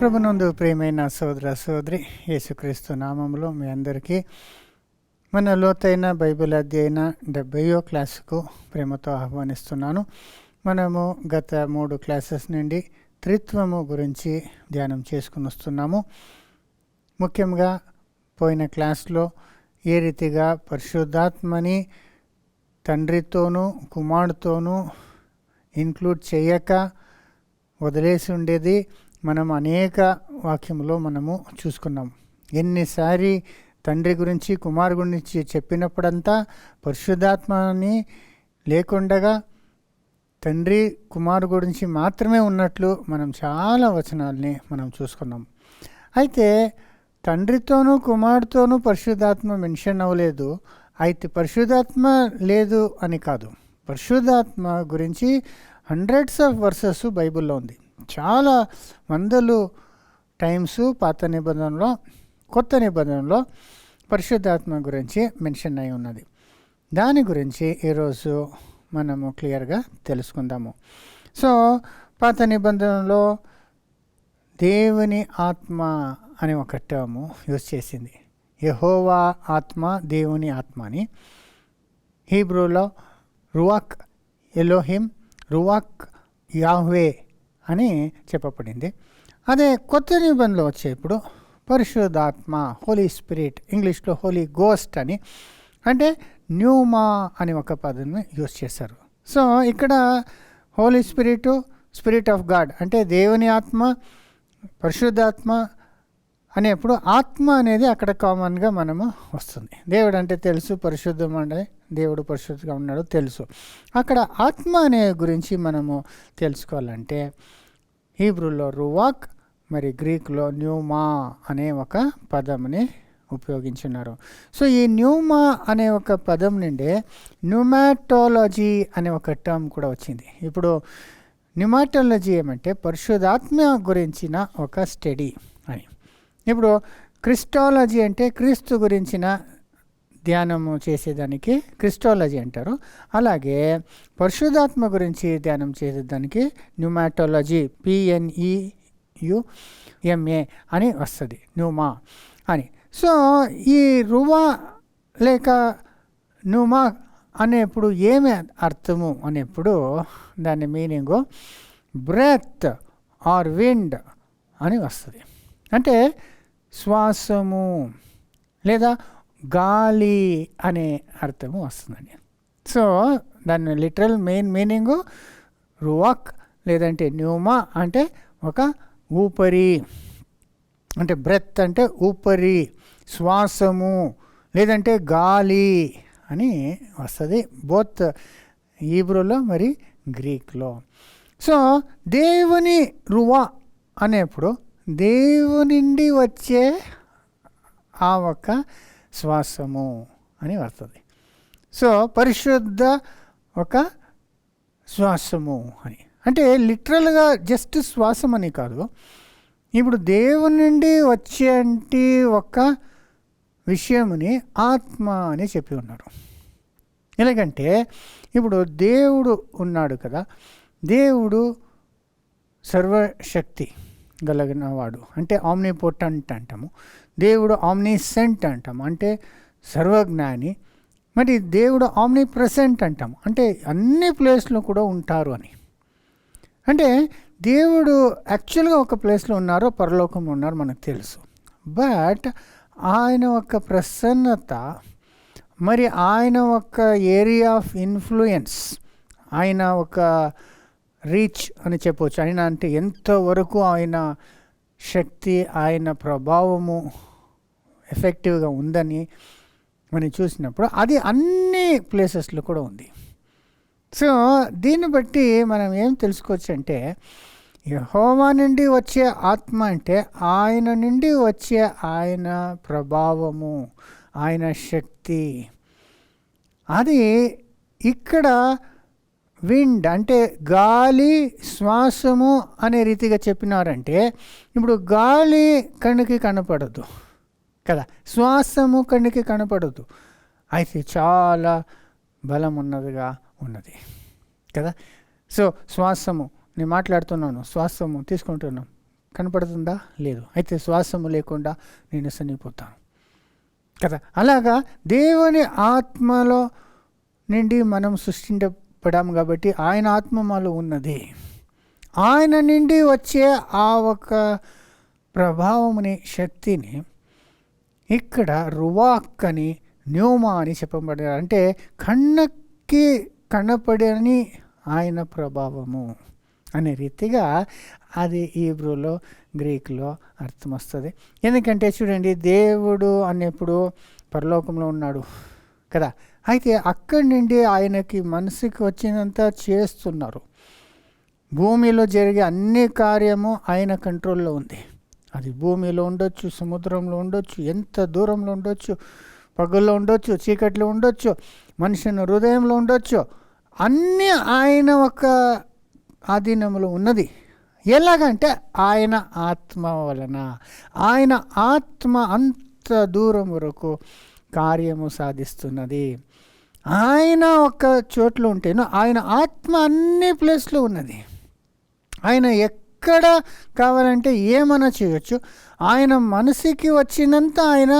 ప్రభునందు ప్రియమైన సోదర సోదరి యేసుక్రీస్తు నామములో మీ అందరికీ మన లోతైన బైబిల్ అధ్యయన 70వ క్లాసుకు ప్రేమతో ఆహ్వానిస్తున్నాను. మనము గత 3 క్లాసెస్ నుండి త్రిత్వము గురించి ధ్యానం చేసుకుని వస్తున్నాము. ముఖ్యంగా పోయిన క్లాస్లో ఏ రీతిగా పరిశుద్ధాత్మని తండ్రితోనూ కుమారుడితోనూ ఇంక్లూడ్ చేయక వదిలేసి ఉండేది మనం అనేక వాక్యంలో మనము చూసుకున్నాం. ఎన్నిసారి తండ్రి గురించి కుమారు గురించి చెప్పినప్పుడంతా పరిశుద్ధాత్మని లేకుండగా తండ్రి కుమారు గురించి మాత్రమే ఉన్నట్లు మనం చాలా వచనాలని మనం చూసుకున్నాం. అయితే తండ్రితోనూ కుమారుడితోనూ పరిశుద్ధాత్మ మెన్షన్ అవ్వలేదు. అయితే పరిశుద్ధాత్మ లేదు అని కాదు, పరిశుద్ధాత్మ గురించి హండ్రెడ్స్ ఆఫ్ వర్సెస్ బైబిల్లో ఉంది. చాలా వందలు టైమ్స్ పాత నిబంధనలో కొత్త నిబంధనలో పరిశుద్ధాత్మ గురించి మెన్షన్ అయి ఉన్నది. దాని గురించి ఈరోజు మనము క్లియర్గా తెలుసుకుందాము. సో పాత నిబంధనలో దేవుని ఆత్మ అని ఒక టర్ము యూజ్ చేసింది. యెహోవా ఆత్మ, దేవుని ఆత్మ అని. హీబ్రూలో రువాక్ ఎలోహిం, రువాక్ యాహ్వే అని చెప్పబడింది. అదే కొత్త నిబంధనలో వచ్చే ఇప్పుడు పరిశుద్ధాత్మ, హోలీ స్పిరిట్, ఇంగ్లీష్లో హోలీ గోస్ట్ అని, అంటే న్యూమా అని ఒక పదాన్ని యూజ్ చేశారు. సో ఇక్కడ holy spirit, spirit of God అంటే దేవుని ఆత్మ, పరిశుద్ధాత్మ అనేప్పుడు ఆత్మ అనేది అక్కడ కామన్గా మనము వస్తుంది. దేవుడు అంటే తెలుసు, పరిశుద్ధం అంటే దేవుడు పరిశుద్ధంగా ఉన్నాడు తెలుసు. అక్కడ ఆత్మ అనే గురించి మనము తెలుసుకోవాలంటే హీబ్రూలో రువాక్, మరి గ్రీక్లో న్యూమా అనే ఒక పదంని ఉపయోగించున్నారు. సో ఈ న్యూమా అనే ఒక పదం నుండి న్యూమాటోలజీ అనే ఒక టర్మ్ కూడా వచ్చింది. ఇప్పుడు న్యూమాటోలజీ ఏమంటే పరిశుద్ధాత్మ గురించిన ఒక స్టడీ అని. ఇప్పుడు క్రిస్టాలజీ అంటే క్రీస్తు గురించిన ధ్యానము చేసేదానికి క్రిస్టాలజీ అంటారు. అలాగే పరిశుద్ధాత్మ గురించి ధ్యానం చేసేదానికి న్యూమాటోలజీ, PNEUMA అని వస్తుంది, న్యూమా అని. సో ఈ రువా లేక న్యూమా అనేప్పుడు ఏమి అర్థము అనేప్పుడు దాని మీనింగు బ్రెత్ ఆర్ విండ్ అని వస్తుంది. అంటే శ్వాసము లేదా గాలి అనే అర్థము వస్తుందండి. సో దాని లిటరల్ మెయిన్ మీనింగు రువాక్ లేదంటే న్యూమా అంటే ఒక ఊపరి, అంటే బ్రెత్ అంటే ఊపరి, శ్వాసము లేదంటే గాలి అని వస్తుంది, బోత్ హీబ్రూలో మరి గ్రీక్లో. సో దేవుని రువా అనేప్పుడు దేవుని నుండి వచ్చే ఆ ఒక శ్వాసము అని వస్తుంది. సో పరిశుద్ధ ఒక శ్వాసము అని అంటే లిటరల్గా జస్ట్ శ్వాసం అని కాదు. ఇప్పుడు దేవుని నుండి వచ్చే ఒక విషయముని ఆత్మ అని చెప్పి ఉన్నారు. ఎలాగంటే ఇప్పుడు దేవుడు ఉన్నాడు కదా, దేవుడు సర్వశక్తి గలిగినవాడు అంటే ఆమ్నిపోటెంట్ అంటాము. దేవుడు ఆమ్నిసెంట్ అంటాము అంటే సర్వజ్ఞాని. మరి దేవుడు ఆమ్ని ప్రెసెంట్ అంటాము అంటే అన్ని ప్లేస్లో కూడా ఉంటారు అని. అంటే దేవుడు యాక్చువల్గా ఒక ప్లేస్లో ఉన్నారో పరలోకంలో ఉన్నారు మనకు తెలుసు. బట్ ఆయన ఒక ప్రసన్నత, మరి ఆయన ఒక ఏరియా ఆఫ్ ఇన్ఫ్లుయెన్స్, ఆయన ఒక రీచ్ అని చెప్పవచ్చు. ఆయన అంటే ఎంతవరకు ఆయన శక్తి, ఆయన ప్రభావము ఎఫెక్టివ్గా ఉందని మనం చూసినప్పుడు అది అన్ని ప్లేసెస్లో కూడా ఉంది. సో దీన్ని బట్టి మనం ఏం తెలుసుకోవచ్చు అంటే యెహోవా నుండి వచ్చే ఆత్మ అంటే ఆయన నుండి వచ్చే ఆయన ప్రభావము, ఆయన శక్తి. అది ఇక్కడ విండ్ అంటే గాలి, శ్వాసము అనే రీతిగా చెప్పినారంటే ఇప్పుడు గాలి కన్నుకి కనపడదు కదా, శ్వాసము కన్నుకి కనపడదు, అయితే చాలా బలం ఉన్నదిగా ఉన్నది కదా. సో శ్వాసము నేను మాట్లాడుతున్నాను, శ్వాసము తీసుకుంటున్నాను, కనపడుతుందా? లేదు. అయితే శ్వాసము లేకుండా నేను చనిపోతాను కదా. అలాగా దేవుని ఆత్మలో నుండి మనం సృష్టించబడాము కాబట్టి ఆయన ఆత్మ మాలో ఉన్నది. ఆయన నుండి వచ్చే ఆ ఒక ప్రభావముని, శక్తిని ఇక్కడ రువాక్ అని, న్యూమా అని చెప్పబడారు. అంటే కళ్ళకి కనపడని ఆయన ప్రభావము అనే రీతిగా అది హీబ్రూలో, గ్రీకులో అర్థం వస్తుంది. ఎందుకంటే చూడండి, దేవుడు అనేప్పుడు పరలోకంలో ఉన్నాడు కదా. అయితే అక్కడి నుండి ఆయనకి మనసుకి వచ్చినంత చేస్తున్నారు. భూమిలో జరిగే అన్ని కార్యము ఆయన కంట్రోల్లో ఉంది. అది భూమిలో ఉండొచ్చు, సముద్రంలో ఉండొచ్చు, ఎంత దూరంలో ఉండొచ్చు, పగుల్లో ఉండొచ్చు, చీకట్లో ఉండొచ్చు, మనుషుని హృదయంలో ఉండొచ్చు. అన్నీ ఆయన ఒక ఆధీనంలో ఉన్నది. ఎలాగంటే ఆయన ఆత్మ వలన. ఆయన ఆత్మ అంత దూరం వరకు కార్యము సాధిస్తున్నది. ఆయన ఒక చోట్ల ఉంటేను ఆయన ఆత్మ అన్ని ప్లేస్లో ఉన్నది. ఆయన ఎక్కడ కావాలంటే ఏమైనా చేయొచ్చు. ఆయన మనసుకి వచ్చినంత ఆయన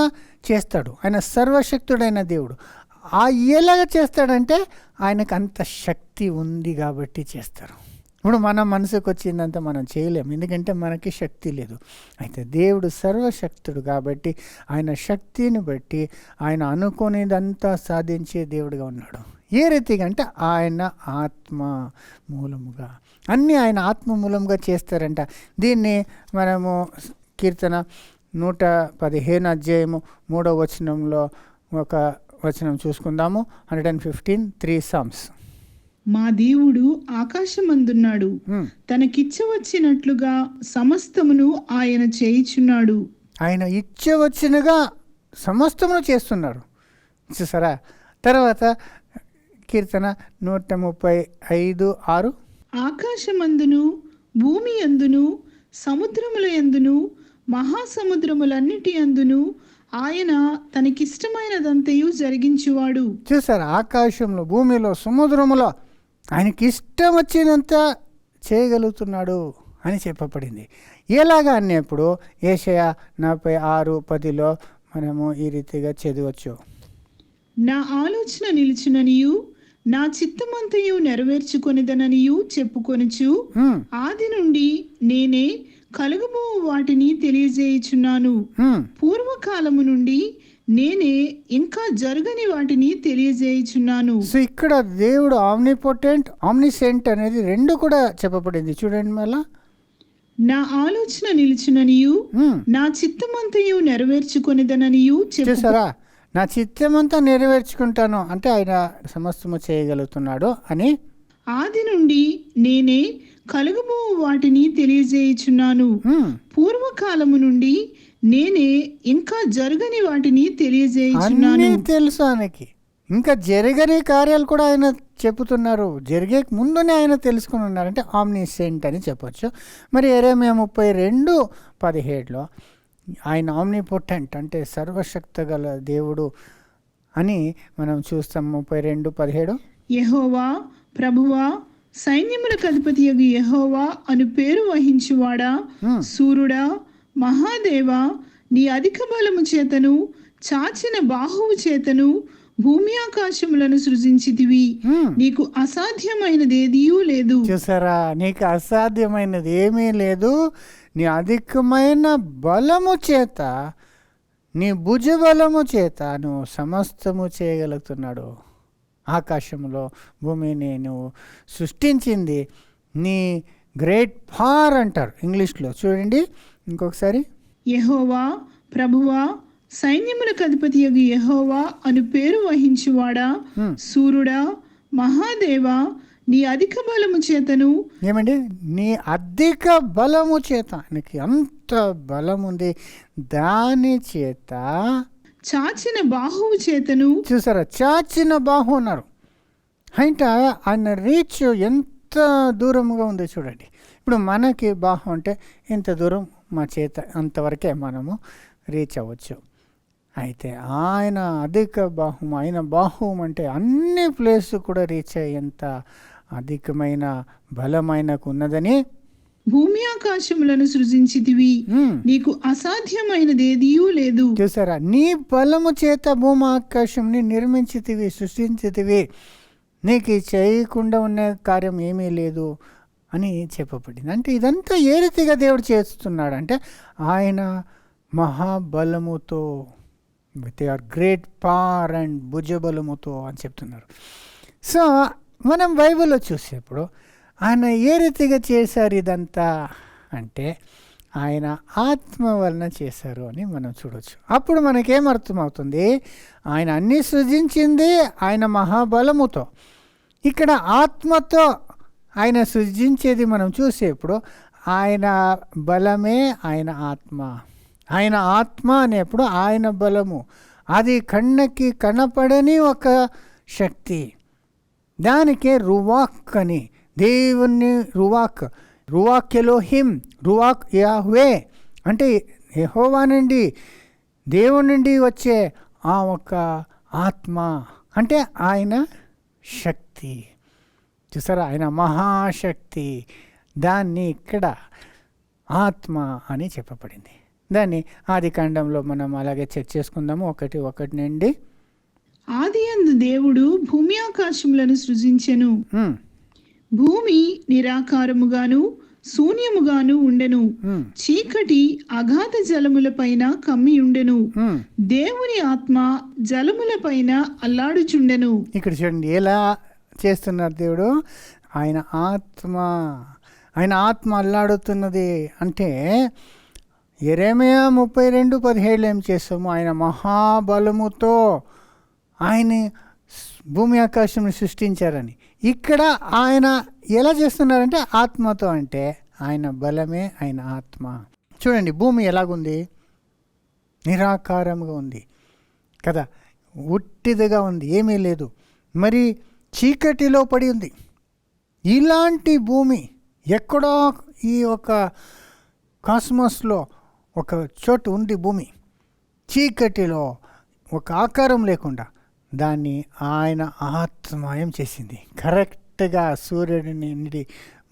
చేస్తాడు. ఆయన సర్వశక్తుడైన దేవుడు. ఎలాగ చేస్తాడంటే ఆయనకు అంత శక్తి ఉంది కాబట్టి చేస్తారు. ఇప్పుడు మన మనసుకు వచ్చిందంత మనం చేయలేము, ఎందుకంటే మనకి శక్తి లేదు. అయితే దేవుడు సర్వశక్తుడు కాబట్టి ఆయన శక్తిని బట్టి ఆయన అనుకునేదంతా సాధించే దేవుడిగా ఉన్నాడు. ఏ రీతిగా అంటే ఆయన ఆత్మ మూలముగా, అన్నీ ఆయన ఆత్మ మూలంగా చేస్తారంట. దీన్ని మనము కీర్తన 115 అధ్యాయము 3వ వచనంలో ఒక వచనం చూసుకుందాము. 115 3 Psalms. మా దేవుడు ఆకాశమందున్నాడు, తనకిచ్చవచ్చినట్లుగా సమస్తమును ఆయన చేయుచున్నాడు. ఆయన ఇచ్చవచ్చినగా సమస్తమును చేస్తున్నాడు. చూసారా? తర్వాత కీర్తన 135:6. ఆకాశమందును భూమి అందును సముద్రముల యందును మహాసముద్రములన్నిటి అందును ఆయన తనకిష్టమైనదంతయు జరిగించువాడు. చూసారా? ఆకాశంలో, భూమిలో, సముద్రములో ఆయనకి ఇష్టం వచ్చినంత చేయగలుగుతున్నాడు అని చెప్పబడింది. ఎలాగా అన్నప్పుడు యెషయా 46:10లో మనము ఈ రీతిగా చదవచ్చు. నా ఆలోచన నిలిచిననియు నా చిత్తమంతయు నెరవేర్చుకొనిదననియు చెప్పుకొనుచు ఆది నుండి నేనే కలుగబో వాటిని తెలియజేయుచున్నాను. పూర్వకాలము నుండి నేనే ఇంకా జరగని వాటిని తెలియజేయుచున్నాను. సో ఇక్కడ దేవుడు ఆమ్నిపోటెంట్, ఆమ్నిసెంట్ అనేది రెండు కూడా చెప్పబడింది. చూడండి, మళ్ళా నా ఆలోచన నిలిచిననియు నా చిత్తమంతయు నెరవేర్చుకొనిదననియు చూసారా? నా చిత్తమంతా నెరవేర్చుకుంటాను అంటే ఆయన సమస్తము చేయగలుగుతున్నాడు అని. ఆది నుండి నేనే కలుగబో వాటిని తెలియజేయుచున్నాను. పూర్వకాలము నుండి నేనే ఇంకా జరగని వాటిని తెలియజేయుచున్నాను. తెలుసు ఆయనకి. ఇంకా జరగని కార్యాలు కూడా ఆయన చెబుతున్నారు. జరిగే ముందునే ఆయన తెలుసుకుని ఉన్నారు. అంటే ఆమ్నిసెంట్ అని చెప్పొచ్చు. మరి యెరెమయా 32:17లో ఆయన ఆమ్నిపోటెంట్ అంటే సర్వశక్తి గల దేవుడు అని మనం చూస్తాం. 32:17 యెహోవా ప్రభువా సైన్యములకు అధిపతియగు యెహోవా అను పేరు వహించువాడా, సూర్యుడా, మహాదేవా, నీ అధిక బలము చేతను చాచిన బాహువు చేతను భూమి ఆకాశములను సృజించితివి. నీకు అసాధ్యమైనదేదియూ లేదు. చూసారా? నీకు అసాధ్యమైనది ఏమీ లేదు. నీ అధికమైన బలము చేత, నీ భుజబలము చేత నువ్వు సమస్తము చేయగలుగుతున్నాడు. ఆకాశంలో భూమిని నువ్వు సృష్టించింది నీ గ్రేట్ పవర్ అంటారు ఇంగ్లీష్లో. చూడండి ఇంకొకసారి. యెహోవా ప్రభువా సైన్యములకు అధిపతియగు యెహోవా అను పేరు వహించువాడా, సూర్యుడా, మహాదేవా, నీ అధిక బలము చేతను. ఏమండి? నీ అధిక బలము చేత, నీకు అంత బలం ఉంది, దాని చేత చాచిన బాహువు చేతను. చూసారా? చాచిన బాహు అన్నారు. అంటే ఆయన రీచ్ ఎంత దూరంగా ఉంది చూడండి. ఇప్పుడు మనకి బాహు అంటే ఎంత దూరం, మా చేత అంతవరకే మనము రీచ్ అవ్వచ్చు. అయితే ఆయన అధిక బాహువు, ఆయన బాహువం అంటే అన్ని ప్లేస్ కూడా రీచ్ అయ్యేంత అధికమైన బలమైనకు ఉన్నదని భూమి ఆకాశములను సృజించితివి, హ్మ్. నీకు అసాధ్యమైనదేదియూ లేదు. చూసారా, నీ బలము చేత భూమి ఆకాశంని నిర్మించితివి, సృష్టించితివి, నీకు చేయకుండా ఉన్న కార్యం ఏమీ లేదు అని చెప్పబడింది. అంటే ఇదంతా ఏ రీతిగా దేవుడు చేస్తున్నాడు అంటే ఆయన మహాబలముతో, with our great power and భుజబలముతో అని చెప్తున్నారు. సో మనం బైబిల్లో చూసేప్పుడు ఆయన ఏ రీతిగా చేశారు ఇదంతా అంటే ఆయన ఆత్మ వలన చేశారు అని మనం చూడవచ్చు. అప్పుడు మనకేం అర్థమవుతుంది, ఆయన అన్నీ సృజించింది ఆయన మహాబలముతో. ఇక్కడ ఆత్మతో ఆయన సృజించేది మనం చూసేప్పుడు ఆయన బలమే ఆయన ఆత్మ. ఆయన ఆత్మ అనేప్పుడు ఆయన బలము, అది కళ్ళకి కనపడని ఒక శక్తి. దానికే రువాక్ అని, దేవుని రువాక్, రువాక్ ఎలోహిమ్, రువాక్ యాహ్వే అంటే యెహోవా నుండి, దేవుని నుండి వచ్చే ఆ ఒక ఆత్మ అంటే ఆయన శక్తి. చూసారా, ఆయన మహాశక్తి. దాన్ని ఇక్కడ ఆత్మ అని చెప్పబడింది. దాన్ని ఆది కాండంలో మనం అలాగే చెక్ చేసుకుందాము. 1:1 నుండి. ఆదియందు దేవుడు భూమి ఆకాశములను సృజించెను. హ్మ్. భూమి నిరాకారముగాను శూన్యముగాను ఉండెను. హ్మ్. చీకటి అగాధ జలముల పైన కమ్మి ఉండెను. హ్మ్. దేవుని ఆత్మ జలముల పైన అల్లాడుచుండెను. ఇక్కడ చూడండి ఎలా చేస్తున్నారు దేవుడు. ఆయన ఆత్మ, ఆయన ఆత్మ అల్లాడుతున్నది అంటే యెరెమయా 32:17 ఏం చేస్తాము, ఆయన మహాబలముతో ఆయన భూమి ఆకాశం సృష్టించారని. ఇక్కడ ఆయన ఎలా చేస్తున్నారంటే ఆత్మతో, అంటే ఆయన బలమే ఆయన ఆత్మ. చూడండి భూమి ఎలాగుంది, నిరాకారంగా ఉంది కదా, ఉట్టిదిగా ఉంది, ఏమీ లేదు, మరి చీకటిలో పడి ఉంది. ఇలాంటి భూమి ఎక్కడో ఈ ఒక కాస్మోస్లో ఒక చోటు ఉంది భూమి, చీకటిలో ఒక ఆకారం లేకుండా. దాన్ని ఆయన ఆత్మ ఏం చేసింది, కరెక్ట్గా సూర్యుడిని నుండి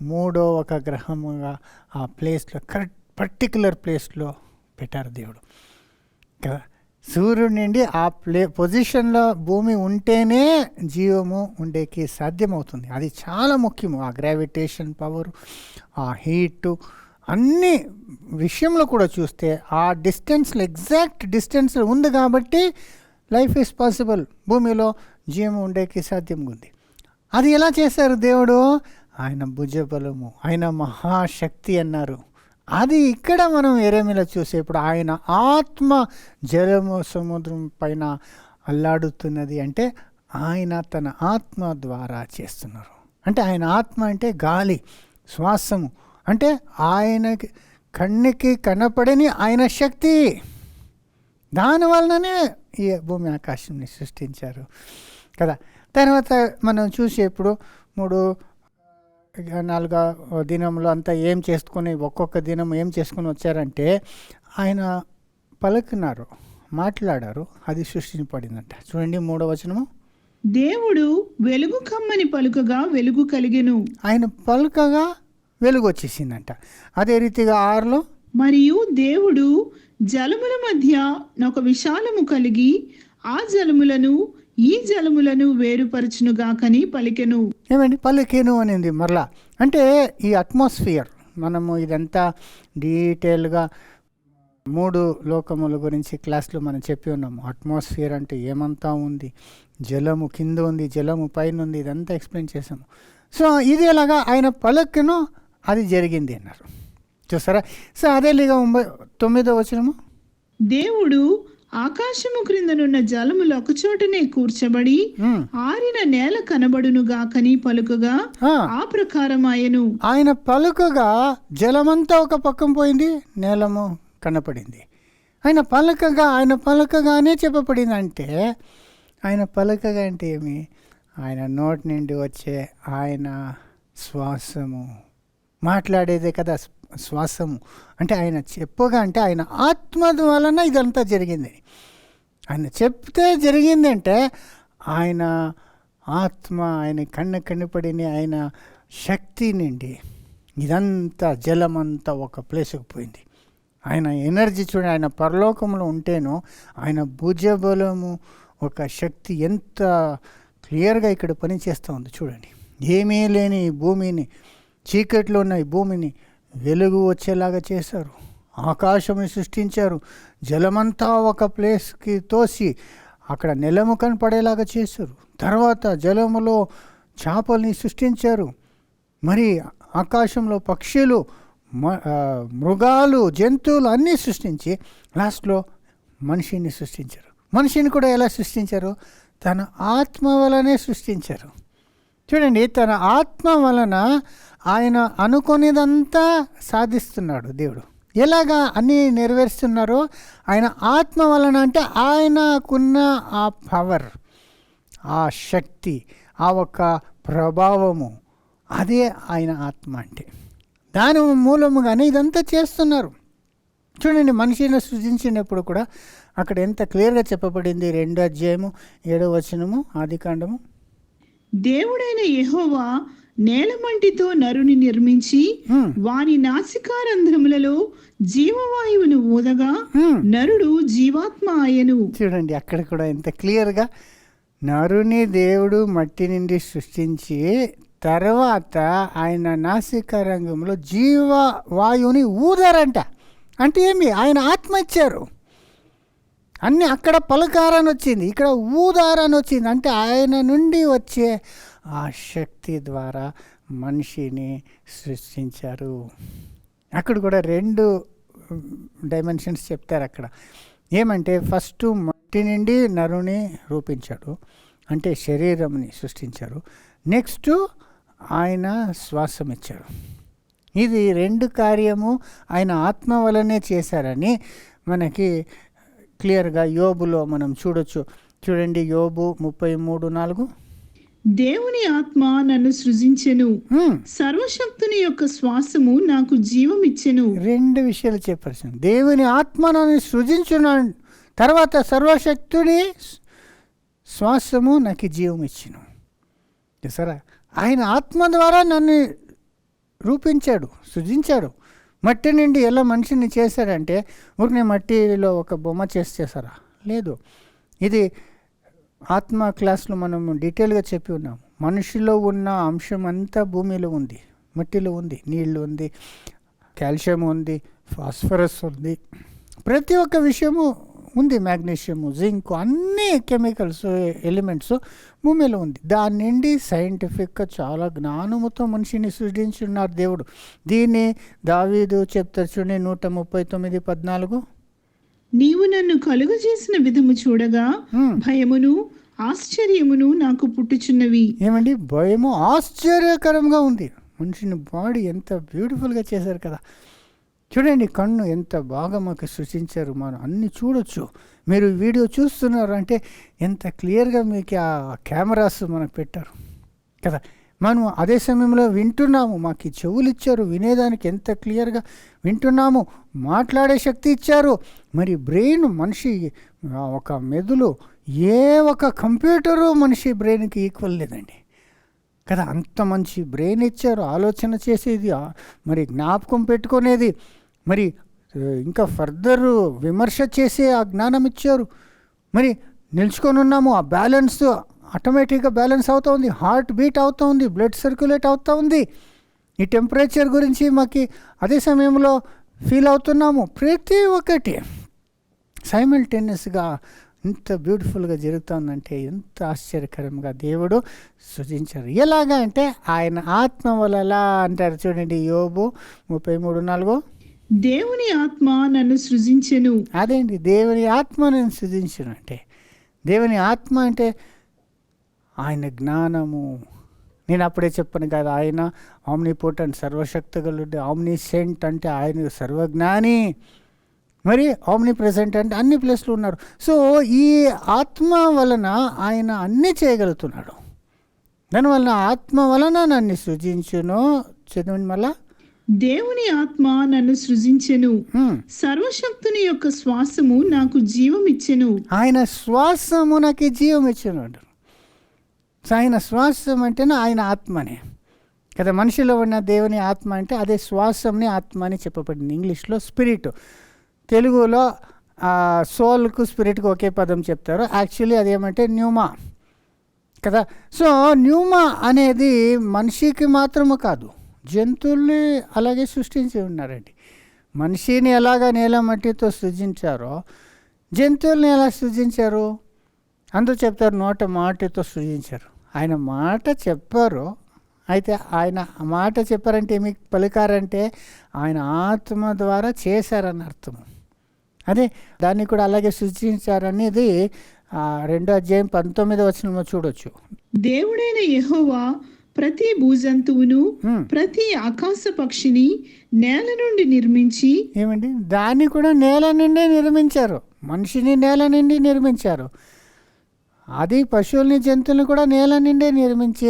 మూడో ఒక గ్రహముగా ఆ ప్లేస్లో, కరెక్ట్ పర్టికులర్ ప్లేస్లో పెట్టారు దేవుడు కదా. సూర్యుడి నుండి ఆ పొజిషన్లో భూమి ఉంటేనే జీవము ఉండేకి సాధ్యమవుతుంది. అది చాలా ముఖ్యము. ఆ గ్రావిటేషన్ పవర్, ఆ హీటు, అన్ని విషయంలో కూడా చూస్తే ఆ డిస్టెన్స్లో, ఎగ్జాక్ట్ డిస్టెన్స్లో ఉంది కాబట్టి లైఫ్ ఈజ్ పాసిబుల్, భూమిలో జీవం ఉండేకి సాధ్యంగా ఉంది. అది ఎలా చేశారు దేవుడు, ఆయన భుజబలము, ఆయన మహాశక్తి అన్నారు. అది ఇక్కడ మనం యెరెమీయాలో చూసేప్పుడు ఆయన ఆత్మ జలము సముద్రం పైన అల్లాడుతున్నది అంటే ఆయన తన ఆత్మ ద్వారా చేస్తున్నారు. అంటే ఆయన ఆత్మ అంటే గాలి, శ్వాసము, అంటే ఆయన కన్నుకి కనపడని ఆయన శక్తి. దానివల్లనే ఈ భూమి ఆకాశాన్ని సృష్టించారు కదా. తర్వాత మనం చూసేప్పుడు 3-4 దినంలో అంతా ఏం చేసుకొని, ఒక్కొక్క దినం ఏం చేసుకొని వచ్చారంటే ఆయన పలుకున్నారు, మాట్లాడారు, అది సృష్టింపబడిందంట. చూడండి 3వ వచనము. దేవుడు వెలుగు కమ్మని పలుకగా వెలుగు కలిగెను. ఆయన పలుకగా వెలుగు వచ్చేసిందంట. అదే రీతిగా 6లో, మరియు దేవుడు జలముల మధ్య ఒక విశాలము కలిగి ఆ జలములను ఈ జలములను వేరుపరచునుగాకని పలికెను. ఏమండి పలికెను అనింది మరలా. అంటే ఈ అట్మాస్ఫియర్, మనము ఇదంతా డీటెయిల్గా 3 లోకముల గురించి క్లాస్లో మనం చెప్పి ఉన్నాము. అట్మాస్ఫియర్ అంటే ఏమంతా ఉంది, జలము కింద ఉంది, జలము పైన ఉంది, ఇదంతా ఎక్స్ప్లెయిన్ చేసాము. సో ఇది ఎలాగా ఆయన పలుకును అది జరిగింది అన్నారు. చూసారా. సో అదేలాగా 9వ వచనము. దేవుడు ఆకాశము క్రిందనున్న జలములు ఒకచోటనే కూర్చబడి ఆరిన నేల కనబడునుగాకని పలుకగా ఆ ప్రకారం ఆయను. ఆయన పలుకగా జలమంతా ఒక పక్కన పోయింది, నేలము కనపడింది. ఆయన పలకగానే చెప్పబడింది. అంటే ఆయన పలకగా అంటే ఏమి, ఆయన నోటి నుండి వచ్చే ఆయన శ్వాసము, మాట్లాడేదే కదా శ్వాసము. అంటే ఆయన చెప్పగా, అంటే ఆయన ఆత్మ వలన ఇదంతా జరిగింది. ఆయన చెప్తే జరిగిందంటే ఆయన ఆత్మ, ఆయన కన్నుపడిన ఆయన శక్తి నుండి ఇదంతా జలమంతా ఒక ప్లేస్కి పోయింది. ఆయన ఎనర్జీ చూడండి, ఆయన పరలోకంలో ఉంటేనో ఆయన భుజబలము ఒక శక్తి ఎంత క్లియర్గా ఇక్కడ పనిచేస్తూ ఉంది చూడండి. ఏమీ లేని ఈ భూమిని, చీకట్లో ఉన్న ఈ భూమిని వెలుగు వచ్చేలాగా చేశారు. ఆకాశంని సృష్టించారు. జలమంతా ఒక ప్లేస్కి తోసి అక్కడ నెలము కనపడేలాగా చేశారు. తర్వాత జలములో చేపల్ని సృష్టించారు. మరి ఆకాశంలో పక్షులు, మృగాలు, జంతువులు అన్నీ సృష్టించి లాస్ట్లో మనిషిని సృష్టించారు. మనిషిని కూడా ఎలా సృష్టించారు? తన ఆత్మ వలనే సృష్టించారు. చూడండి, తన ఆత్మ వలన ఆయన అనుకునేదంతా సాధిస్తున్నాడు దేవుడు. ఎలాగా అన్నీ నెరవేరుస్తున్నారో ఆయన ఆత్మ వలన, అంటే ఆయనకున్న ఆ పవర్, ఆ శక్తి, ఆ ఒక్క ప్రభావము, అదే ఆయన ఆత్మ అంటే. దాని మూలముగానే ఇదంతా చేస్తున్నారు. చూడండి, మనిషిని సృజించినప్పుడు కూడా అక్కడ ఎంత క్లియర్గా చెప్పబడింది. 2వ అధ్యాయము 7వ వచనము ఆదికాండము. దేవుడైన యెహోవా నేలమంటితో నరుని నిర్మించి వాని నాసికారంధ్రములలో జీవవాయువును ఊదగా నరుడు జీవాత్మ ఆయను. చూడండి, అక్కడ కూడా ఎంత క్లియర్గా నరుని దేవుడు మట్టి నుండి సృష్టించి తర్వాత ఆయన నాసిక రంగంలో జీవవాయువుని ఊదారంట. అంటే ఏమి? ఆయన ఆత్మ ఇచ్చారు. అన్నీ అక్కడ పలకారని వచ్చింది, ఇక్కడ ఊదారని వచ్చింది. అంటే ఆయన నుండి వచ్చే ఆ శక్తి ద్వారా మనిషిని సృష్టించారు. అక్కడ కూడా 2 డైమెన్షన్స్ చెప్తారు అక్కడ. ఏమంటే ఫస్ట్ మట్టి నుండి నరుని రూపించాడు, అంటే శరీరంని సృష్టించారు. నెక్స్ట్ ఆయన శ్వాసం ఇచ్చారు. ఇది 2 కార్యము ఆయన ఆత్మ వలనే చేశారని మనకి క్లియర్గా యోబులో మనం చూడొచ్చు. చూడండి, యోబు 33:4. దేవుని ఆత్మ నన్ను సృజించెను, సర్వశక్తుని యొక్క శ్వాసము నాకు జీవం ఇచ్చెను. 2 విషయాలు చెప్పాల్సింది. దేవుని ఆత్మ నన్ను సృజించున్నాడు, తర్వాత సర్వశక్తుని శ్వాసము నాకు జీవం ఇచ్చెను. సరే, ఆయన ఆత్మ ద్వారా నన్ను రూపించాడు, సృజించాడు. మట్టి నుండి ఎలా మనిషిని చేశాడంటే ఊరిని మట్టిలో ఒక బొమ్మ చేసారా? లేదు. ఇది ఆత్మ క్లాస్లో మనం డీటెయిల్గా చెప్పి ఉన్నాము. మనిషిలో ఉన్న అంశం అంతా భూమిలో ఉంది, మట్టిలో ఉంది, నీళ్ళు ఉంది, కాల్షియం ఉంది, ఫాస్ఫరస్ ఉంది, ప్రతి ఒక్క విషయము ఉంది, మ్యాగ్నీషియము, జింక్, అన్ని కెమికల్స్, ఎలిమెంట్స్ భూమిలో ఉంది. దాని నుండి సైంటిఫిక్గా చాలా జ్ఞానముతో మనిషిని సృష్టించున్నారు దేవుడు. దీన్ని దావీదు చెప్తారు చూడండి, 139:14. నీవు నన్ను కలుగ చేసిన విధము చూడగా భయమును ఆశ్చర్యమును నాకు పుట్టుచున్నవి. ఏమండి? భయము ఆశ్చర్యకరంగా ఉంది. మనిషిని బాడీ ఎంత బ్యూటిఫుల్గా చేశారు కదా. చూడండి, కన్ను ఎంత బాగా మాకు సృష్టించారు. మనం అన్నీ చూడొచ్చు. మీరు వీడియో చూస్తున్నారు అంటే ఎంత క్లియర్గా మీకు ఆ కెమెరాస్ మనకు పెట్టారు కదా. మనం అదే సమయంలో వింటున్నాము, మాకు ఈ చెవులు ఇచ్చారు, వినేదానికి ఎంత క్లియర్గా వింటున్నాము. మాట్లాడే శక్తి ఇచ్చారు. మరి బ్రెయిన్, మనిషి ఒక మెదడు, ఏ ఒక కంప్యూటరు మనిషి బ్రెయిన్కి ఈక్వల్ లేదండి కదా. అంత మంచి బ్రెయిన్ ఇచ్చారు, ఆలోచన చేసేది, మరి జ్ఞాపకం పెట్టుకునేది, మరి ఇంకా ఫర్దర్ విమర్శ చేసే ఆ జ్ఞానం ఇచ్చారు. మరి నిల్చుకొని ఉన్నాము, ఆ బ్యాలెన్స్ ఆటోమేటిక్గా బ్యాలెన్స్ అవుతూ ఉంది, హార్ట్ బీట్ అవుతూ ఉంది, బ్లడ్ సర్క్యులేట్ అవుతూ ఉంది. ఈ టెంపరేచర్ గురించి మాకు అదే సమయంలో ఫీల్ అవుతున్నాము. ప్రతి ఒక్కటి సైమల్టేనియస్గా ఇంత బ్యూటిఫుల్గా జరుగుతుందంటే ఎంత ఆశ్చర్యకరంగా దేవుడు సృజించారు. ఎలాగా అంటే ఆయన ఆత్మ వల్ల అంటారు చూడండి, యోబు 33:4. దేవుని ఆత్మ నన్ను సృజించెను. అదేంటి దేవుని ఆత్మ నన్ను సృజించను అంటే? దేవుని ఆత్మ అంటే ఆయన జ్ఞానము. నేను అప్పుడే చెప్పాను కదా, ఆయన ఆమ్నిపోటెంట్, సర్వశక్తిగలుడు. ఆమ్నిసెంట్ అంటే ఆయన సర్వజ్ఞాని. మరి ఆమ్ని ప్రెసెంట్ అంటే అన్ని ప్లేస్లో ఉన్నారు. సో ఈ ఆత్మ వలన ఆయన అన్నీ చేయగలుగుతున్నాడు. దానివలన ఆత్మ వలన నన్ను సృజించును. చదవండి మళ్ళా. దేవుని ఆత్మ నన్ను సృజించెను, సర్వశక్తుని యొక్క శ్వాసము నాకు జీవం ఇచ్చెను. ఆయన శ్వాసము నాకు జీవం ఇచ్చెను. ఆయన శ్వాసం అంటేనే ఆయన ఆత్మనే కదా. మనిషిలో ఉన్న దేవుని ఆత్మ అంటే అదే శ్వాసంని ఆత్మ అని చెప్పబడింది. ఇంగ్లీష్లో స్పిరిట్, తెలుగులో సోల్కు స్పిరిట్కి ఒకే పదం చెప్తారు. యాక్చువల్లీ అదేమంటే న్యూమా కదా. సో న్యూమా అనేది మనిషికి మాత్రము కాదు, జంతువుల్ని అలాగే సృష్టించి ఉన్నారండి. మనిషిని ఎలాగ నేల మట్టితో సృజించారో జంతువుల్ని ఎలా సృజించారు? అందరూ చెప్తారు నోట మాటతో సృజించారు. ఆయన మాట చెప్పారు. అయితే ఆయన మాట చెప్పారంటే మీకు పలికారంటే ఆయన ఆత్మ ద్వారా చేశారని అర్థము. అదే దాన్ని కూడా అలాగే సృష్టించారనేది 2వ అధ్యాయం 19వ వచనంలో చూడొచ్చు. దేవుడైన యెహోవా ప్రతి భూజంతువును ప్రతి ఆకాశ పక్షిని నేల నుండి నిర్మించి, ఏమండి, దాన్ని కూడా నేల నుండి నిర్మించారు. మనిషిని నేల నుండి నిర్మించారు. అది పశువుల్ని జంతువుల్ని కూడా నేల నుండే నిర్మించి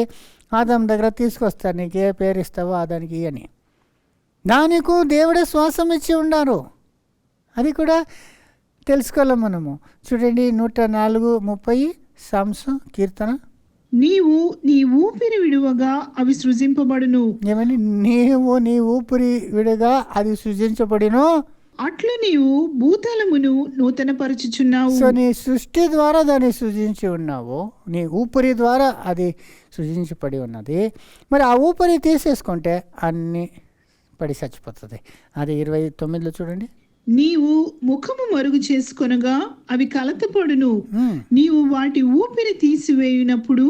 ఆదాం దగ్గర తీసుకొస్తారు. నీకు ఏ పేరు ఇస్తావో దానికి అని. దానికి దేవుడే శ్వాసం ఇచ్చి ఉన్నారు. అది కూడా తెలుసుకోవాలి మనము. చూడండి 104:30 సాంసం కీర్తన. నీవు నీ ఊపిరి విడువగా అవి సృజింపబడును. ఏమని? నీవు నీ ఊపిరి విడగా అది సృజించబడిను. అట్లు నీవు భూతలమును నూతనపరచుచున్నావు. సో నీ సృష్టి ద్వారా దాన్ని సృజించి ఉన్నావు. నీ ఊపిరి ద్వారా అది సృజించబడి ఉన్నది. మరి ఆ ఊపిరి తీసేసుకుంటే అన్నీ పడి చచ్చిపోతుంది. అది 29లో చూడండి. నీవు ముఖము మరుగు చేసుకొనగా అవి కలతపడును. నీవు వాటి ఊపిరి తీసివేయునప్పుడు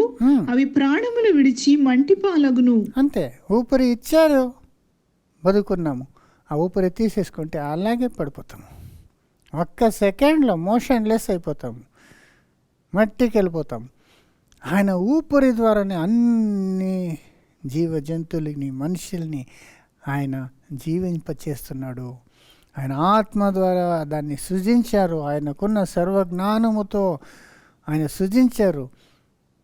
అవి ప్రాణములు విడిచి మంటి పాలగును. అంతే, ఊపిరి ఇచ్చారు, బతుకున్నాము. ఆ ఊపిరి తీసేసుకుంటే అలాగే పడిపోతాము. ఒక్క సెకండ్లో మోషన్లెస్ అయిపోతాము, మట్టికి వెళ్ళిపోతాము. ఆయన ఊపిరి ద్వారానే అన్ని జీవ జంతువులని మనుషుల్ని ఆయన జీవింపచేస్తున్నాడు. ఆయన ఆత్మ ద్వారా దాన్ని సృజించారు. ఆయనకున్న సర్వజ్ఞానముతో ఆయన సృజించారు.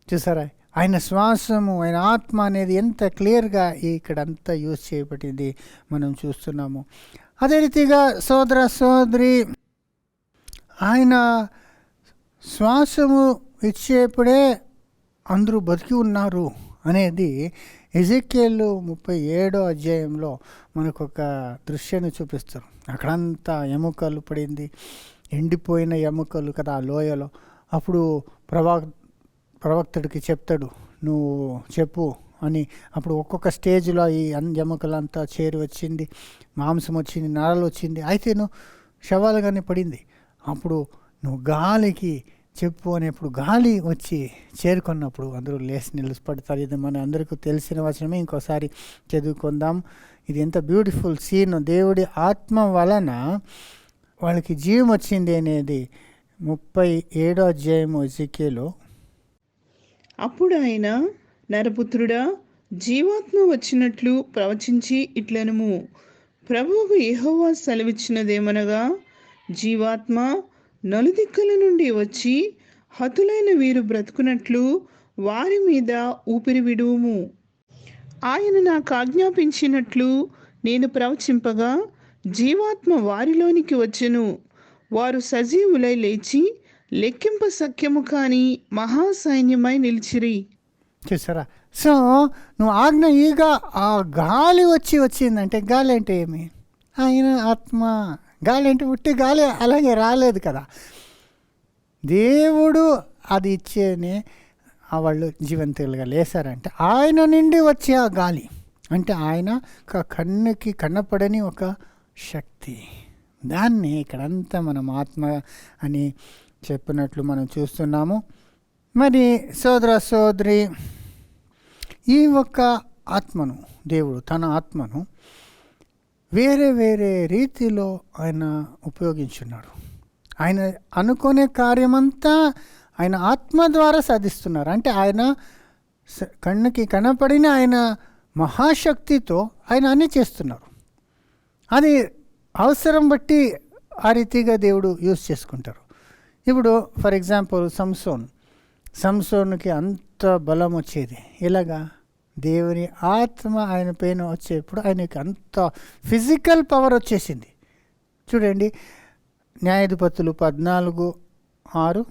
చూసారా, ఆయన శ్వాసము, ఆయన ఆత్మ అనేది ఎంత క్లియర్గా ఇక్కడంతా యూజ్ చేయబడింది మనం చూస్తున్నాము. అదే రీతిగా సోదర సోదరి, ఆయన శ్వాసము ఇచ్చేప్పుడే అందరూ బతికి ఉన్నారు అనేది ఎజెకియేలు 37వ అధ్యాయంలో మనకు ఒక దృశ్యాన్ని చూపిస్తారు. అక్కడంతా ఎముకలు పడింది, ఎండిపోయిన ఎముకలు కదా ఆ లోయలో. అప్పుడు ప్రవక్తుడికి చెప్తాడు, నువ్వు చెప్పు అని. అప్పుడు ఒక్కొక్క స్టేజ్లో ఈ ఎముకలంతా చేరి వచ్చింది, మాంసం వచ్చింది, నరాలు వచ్చింది. అయితే నువ్వు శవాలుగానే పడింది. అప్పుడు నువ్వు గాలికి చెప్పు అనేప్పుడు గాలి వచ్చి చేరుకున్నప్పుడు అందరూ లేచి నిలిచిపడతారు. ఇది మన అందరికీ తెలిసిన వచనమే. ఇంకోసారి చదువుకుందాం. ఇది ఎంత బ్యూటిఫుల్ సీన్. దేవుడి ఆత్మ వలన వాళ్ళకి జీవం వచ్చింది అనేది 37వ అధ్యాయము ఎజెకియేలు. అప్పుడు ఆయన, నరపుత్రుడా, జీవాత్మ వచ్చినట్లు ప్రవచించి ఇట్లనుము, ప్రభువు యెహోవా సెలవిచ్చినదేమనగా, జీవాత్మ నలుదిక్కుల నుండి వచ్చి హతులైన వీరు బ్రతుకున్నట్లు వారి మీద ఊపిరి విడువుము. ఆయన నాకు ఆజ్ఞాపించినట్లు నేను ప్రవచింపగా జీవాత్మ వారిలోనికి వచ్చెను. వారు సజీవులై లేచి లెక్కింప సఖ్యము కాని మహాసైన్యమై నిలిచిరి. చూసారా? సో నువ్వు ఆజ్ఞ ఈగ ఆ గాలి వచ్చిందంటే, గాలి అంటే ఏమి? ఆయన ఆత్మ. గాలి అంటే ఉట్టి గాలి అలాగే రాలేదు కదా. దేవుడు అది ఇచ్చేనే వాళ్ళు జీవంతులుగా లేసారంటే ఆయన నుండి వచ్చే ఆ గాలి అంటే ఆయన కన్నుకి కనపడని ఒక శక్తి. దాన్ని ఇక్కడంతా మనం ఆత్మ అని చెప్పినట్లు మనం చూస్తున్నాము. మరి సోదర సోదరి, ఈ ఒక్క ఆత్మను దేవుడు తన ఆత్మను వేరే వేరే రీతిలో ఆయన ఉపయోగించున్నాడు. ఆయన అనుకునే కార్యమంతా ఆయన ఆత్మ ద్వారా సాధిస్తున్నారు. అంటే ఆయన కన్నుకి కనపడిన ఆయన మహాశక్తితో ఆయన అన్నీ చేస్తున్నారు. అది అవసరం బట్టి ఆ రీతిగా దేవుడు యూజ్ చేసుకుంటారు. ఇప్పుడు ఫర్ ఎగ్జాంపుల్ సంసోన్కి అంత బలం వచ్చేది ఎలాగా? దేవుని ఆత్మ ఆయన పైన వచ్చేప్పుడు ఆయనకి అంత ఫిజికల్ పవర్ వచ్చేసింది. చూడండి, న్యాయాధిపతులు 14:6.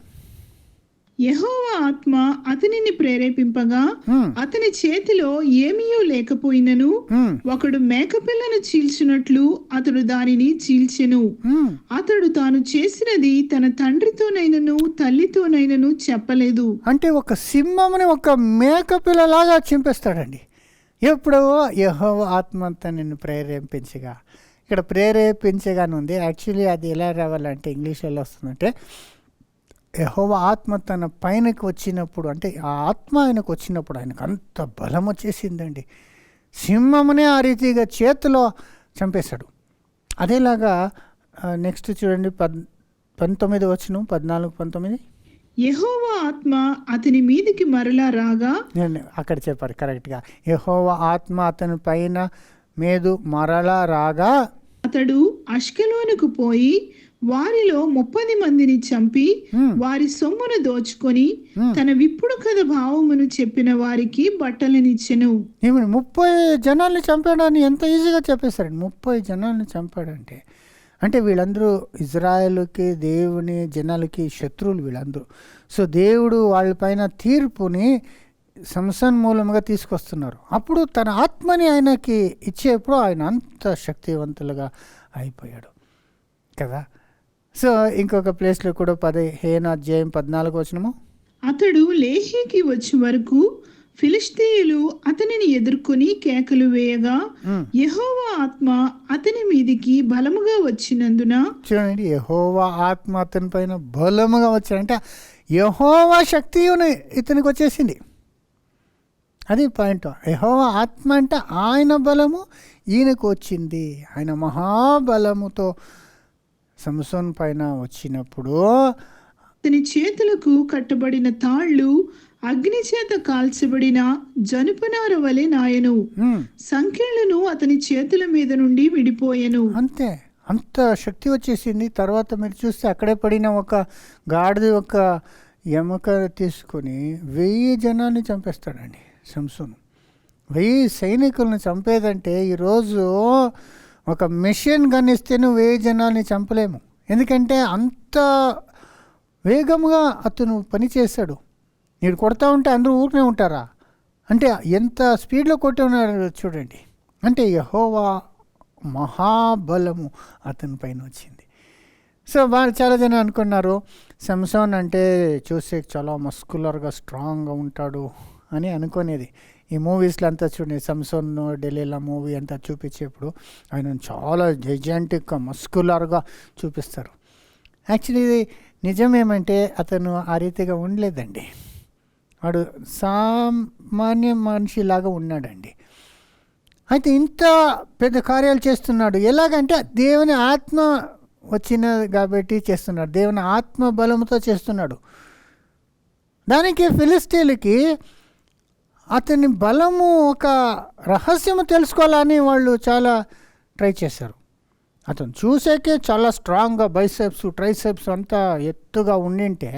యెహోవా ఆత్మ అతనిని ప్రేరేపింపగా హ్మ్. అతని చేతిలో ఏమీయూ లేకపోయినను హ్మ్. ఒకడు మేకపిల్లను చీల్చినట్లు అతడు దానిని చీల్చెను. హ్మ్. అతడు తాను చేసినది తన తండ్రితోనైనను తల్లితోనైనను చెప్పలేదు. అంటే ఒక సింహముని ఒక మేకపిల్లలాగా చింపేస్తాడండి. ఎప్పుడు యెహోవా ఆత్మంతా నిన్ను ప్రేరేపించగా, ఇక్కడ ప్రేరేపించగానే ఉంది. యాక్చువల్లీ అది ఎలా రావాలంటే ఇంగ్లీష్లో ఎలా వస్తుందంటే, యెహోవా ఆత్మ తన పైనకి వచ్చినప్పుడు, అంటే ఆ ఆత్మ ఆయనకు వచ్చినప్పుడు ఆయనకు అంత బలం వచ్చేసిందండి. సింహమునే ఆ రీతిగా చేతిలో చంపేశాడు. అదేలాగా నెక్స్ట్ చూడండి 19 వచనం 14, 19. యెహోవా ఆత్మ అతని మీదికి మరలా రాగా నేను అక్కడ చెప్పారు కరెక్ట్గా. యెహోవా ఆత్మ అతని పైన మేదు మరలా రాగా అతడు అష్కెలోనుకు పోయి వారిలో 30 మందిని చంపి వారి సొమ్మును దోచుకొని తన విప్పుడు కథ భావమును చెప్పిన వారికి బట్టలనిచ్చెను. ఈమెను 30 జనాల్ని చంపాడని ఎంత ఈజీగా చెప్పేశారండి. 30 జనాల్ని చంపాడంటే, అంటే వీళ్ళందరూ ఇజ్రాయెల్కి, దేవుని జనాలకి శత్రువులు వీళ్ళందరూ. సో దేవుడు వాళ్ళపైన తీర్పుని సంసన్ మూలంగా తీసుకొస్తున్నారు. అప్పుడు తన ఆత్మని ఆయనకి ఇచ్చేప్పుడు ఆయన అంత శక్తివంతులుగా అయిపోయాడు కదా. సో ఇంకొక ప్లేస్లో కూడా 15 అధ్యాయం 14 వచనము. అతడు లేహీకి వచ్చే వరకు ఫిలిష్తీయులు అతనిని ఎదుర్కొని కేకలు వేయగా యెహోవా ఆత్మ అతని మీదికి బలముగా వచ్చినందున, చూడండి, యెహోవా ఆత్మ అతని పైన బలముగా వచ్చాడంటే యెహోవా శక్తి ఇతనికి వచ్చేసింది. అది పాయింట్. యెహోవా ఆత్మ అంటే ఆయన బలము ఈయనకు వచ్చింది. ఆయన మహాబలముతో సంసోన్ పైన వచ్చినప్పుడు అతని చేతులకు కట్టబడిన తాళ్ళు అగ్ని చేత కాల్చబడిన జనుపనార వలె నాయను. సంఖ్యలను అతని చేతుల మీద నుండి విడిపోయెను. అంతే, అంత శక్తి వచ్చేసింది. తర్వాత మీరు చూస్తే అక్కడే పడిన ఒక గాడిద ఒక ఎముక తీసుకొని 1000 జనాన్ని చంపేస్తాడండి సంసోను. 1000 సైనికులను చంపేదంటే ఈరోజు ఒక మెషిన్ గన్ ఇస్తేనే 1000 జనాల్ని చంపలేము. ఎందుకంటే అంత వేగంగా అతను పనిచేశాడు. మీరు కొడతా ఉంటే అందరూ ఊరినే ఉంటారా? అంటే ఎంత స్పీడ్లో కొట్టి ఉన్నారు చూడండి. అంటే యెహోవా మహాబలము అతని పైన వచ్చింది. సో వాళ్ళు చాలా జనం అనుకున్నారు సంసోన్ అంటే చూసే చాలా మస్కులర్గా స్ట్రాంగ్గా ఉంటాడు అని అనుకునేది. ఈ మూవీస్లో అంతా చూడండి, సంసోన్ డెలీలా మూవీ అంతా చూపించేప్పుడు ఆయన చాలా జైజాంటిక్గా మస్కులర్గా చూపిస్తారు. యాక్చువల్లీ ఇది నిజమేమంటే అతను ఆ రీతిగా ఉండలేదండి. వాడు సామాన్య మనిషిలాగా ఉన్నాడండి. అయితే ఇంత పెద్ద కార్యాలు చేస్తున్నాడు. ఎలాగంటే దేవుని ఆత్మ వచ్చినది కాబట్టి చేస్తున్నాడు. దేవుని ఆత్మ బలంతో చేస్తున్నాడు. దానికి ఫిలిష్తీయులకి అతని బలము ఒక రహస్యము తెలుసుకోవాలని వాళ్ళు చాలా ట్రై చేశారు. అతను చూసేకే చాలా స్ట్రాంగ్గా బైసెప్స్ ట్రైసెప్స్ అంతా ఎత్తుగా ఉండింటే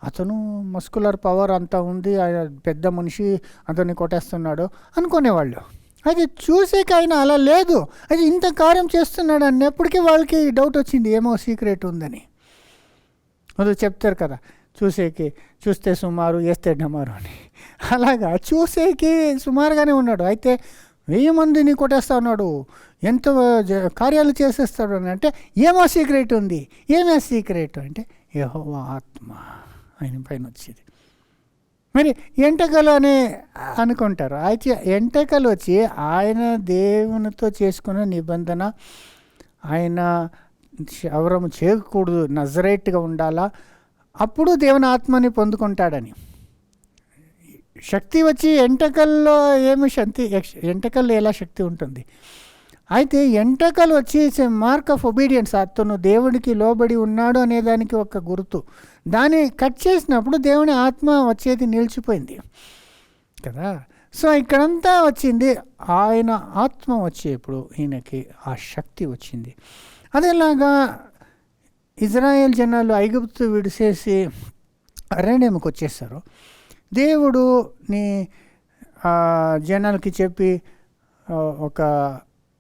అతను మస్కులర్ పవర్ అంతా ఉంది, ఆయన పెద్ద మనిషి అతన్ని కొట్టేస్తున్నాడు అనుకునేవాళ్ళు. అయితే చూసేకి ఆయన అలా లేదు. అది ఇంత కార్యం చేస్తున్నాడు అన్నప్పటికీ వాళ్ళకి డౌట్ వచ్చింది, ఏమో సీక్రెట్ ఉందని. అది చెప్తారు కదా, చూస్తే సుమారు వేస్తే డమారు అని. అలాగా చూసేకి సుమారుగానే ఉన్నాడు. అయితే 1000 మందిని కొట్టేస్తా ఉన్నాడు, ఎంత కార్యాలు చేసేస్తాడు అని. అంటే ఏమో సీక్రెట్ ఉంది. ఏమే సీక్రెట్ అంటే యెహోవా ఆత్మ ఆయన పైన వచ్చేది. మరి ఎంటకలు అని అనుకుంటారు. అయితే ఎంటకలు వచ్చి ఆయన దేవునితో చేసుకున్న నిబంధన, ఆయన ఎవరము చేయకూడదు, నజరేట్గా ఉండాలా, అప్పుడు దేవుని ఆత్మని పొందుకుంటాడని. శక్తి వచ్చి ఎంటకల్లో ఏమి శక్తి, ఎంటకల్లో ఎలా శక్తి ఉంటుంది? అయితే ఎంటకలు వచ్చి మార్క్ ఆఫ్ ఒబీడియన్స్, అతను దేవుడికి లోబడి ఉన్నాడు అనేదానికి ఒక గుర్తు. దాన్ని కట్ చేసినప్పుడు దేవుని ఆత్మ వచ్చేది నిలిచిపోయింది కదా. సో ఇక్కడంతా వచ్చింది ఆయన ఆత్మ వచ్చేప్పుడు ఈయనకి ఆ శక్తి వచ్చింది. అదేలాగా ఇజ్రాయేల్ జనాలు ఐగుప్తు విడిసేసి అరణ్యంకి వచ్చేసారు. దేవుడు నీ జనాలకి చెప్పి ఒక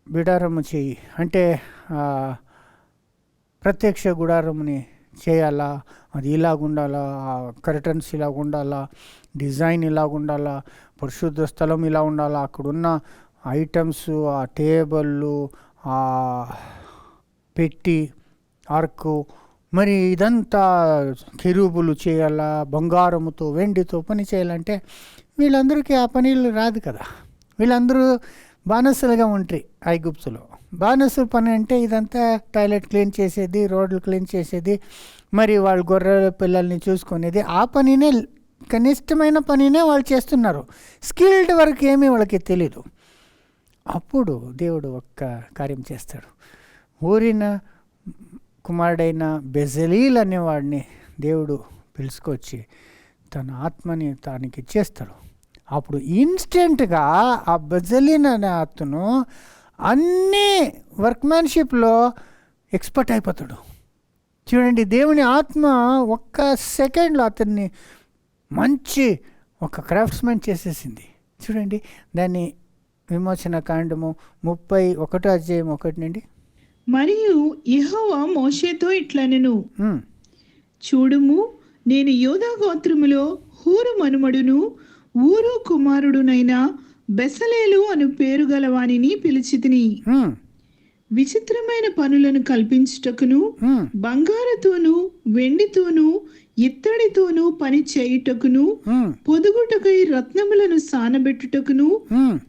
బిడారము చెయ్యి అంటే ప్రత్యక్ష గుడారముని చేయాలా, అది ఇలాగుండాలా, కర్టన్స్ ఇలాగుండాలా, డిజైన్ ఇలాగుండాలా, పరిశుద్ధ స్థలం ఇలా ఉండాలా, అక్కడున్న ఐటమ్స్, ఆ టేబుళ్ళు, ఆ పెట్టి, ఆర్కు, మరి ఇదంతా కెరూబులు చేయాలా, బంగారముతో వెండితో పని చేయాలంటే వీళ్ళందరికీ ఆ పనులు రాదు కదా. వీళ్ళందరూ బానిసలుగా ఉంటారు ఐగుప్తులో. బానిసల పని అంటే ఇదంతా టాయిలెట్ క్లీన్ చేసేది, రోడ్లు క్లీన్ చేసేది, మరి వాళ్ళు గొర్రెల పిల్లల్ని చూసుకునేది, ఆ పనినే కనిష్టమైన పనినే వాళ్ళు చేస్తున్నారు. స్కిల్డ్ వర్క్ ఏమీ వాళ్ళకి తెలీదు. అప్పుడు దేవుడు ఒక్క కార్యం చేస్తాడు. ఊరిన కుమారుడైన బెజలీల్ అనేవాడిని దేవుడు పిలుచుకొచ్చి తన ఆత్మని తానికి ఇచ్చేస్తాడు. అప్పుడు ఇన్స్టెంట్గా ఆ బెజలీన్ అనే అతను అన్ని వర్క్మ్యాన్షిప్లో ఎక్స్పర్ట్ అయిపోతాడు. చూడండి, దేవుని ఆత్మ ఒక్క సెకండ్లో అతన్ని మంచి ఒక క్రాఫ్ట్స్మెన్ చేసేసింది. చూడండి, దాన్ని విమోచన కాండము 31:1 మరియు యెహోవా మోషేతో ఇట్లనెను, చూడుము, నేను యూదా గోత్రములో హూరు మనుమడును ఊరు కుమారుడునైన బెసలేలు అను పేరు గలవానిని పిలిచితిని. విచిత్రమైన పనులను కల్పించుటకును, బంగారతోను వెండితోను ఇత్తడితోను పని చేయుటకును, పొదుగుటకై రత్నములను సానబెట్టుటకును,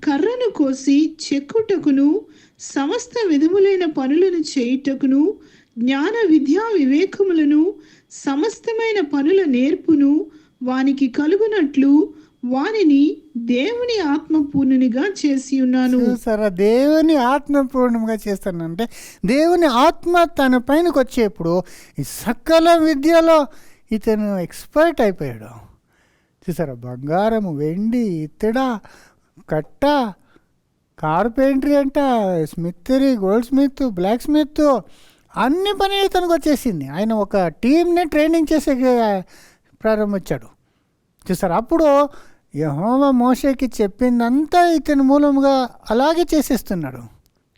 కర్రను కోసి చెక్కుటకును, సమస్త విధములైన పనులను చేయుటకును, జ్ఞాన విద్యా వివేకములను సమస్తమైన పనుల నేర్పును వానికి కలుగునట్లు వానిని దేవుని ఆత్మపూర్ణునిగా చేసి ఉన్నాను. సరే, దేవుని ఆత్మపూర్ణంగా చేస్తానంటే దేవుని ఆత్మ తన పైనకి వచ్చేప్పుడు ఈ సకల విద్యలో ఇతను ఎక్స్పర్ట్ అయిపోయాడు. చూసారా, బంగారము, వెండి, ఇత్తడ, కట్ట, కార్పెంటరీ అంట, స్మిత్తరీ, గోల్డ్ స్మిత్, బ్లాక్ స్మిత్, అన్ని పని ఇతనికి వచ్చేసింది. ఆయన ఒక టీంని ట్రైనింగ్ చేసే ప్రారంభించాడు. చూసారా, అప్పుడు యెహోవా మోషేకి చెప్పిందంతా ఇతని మూలంగా అలాగే చేసేస్తున్నాడు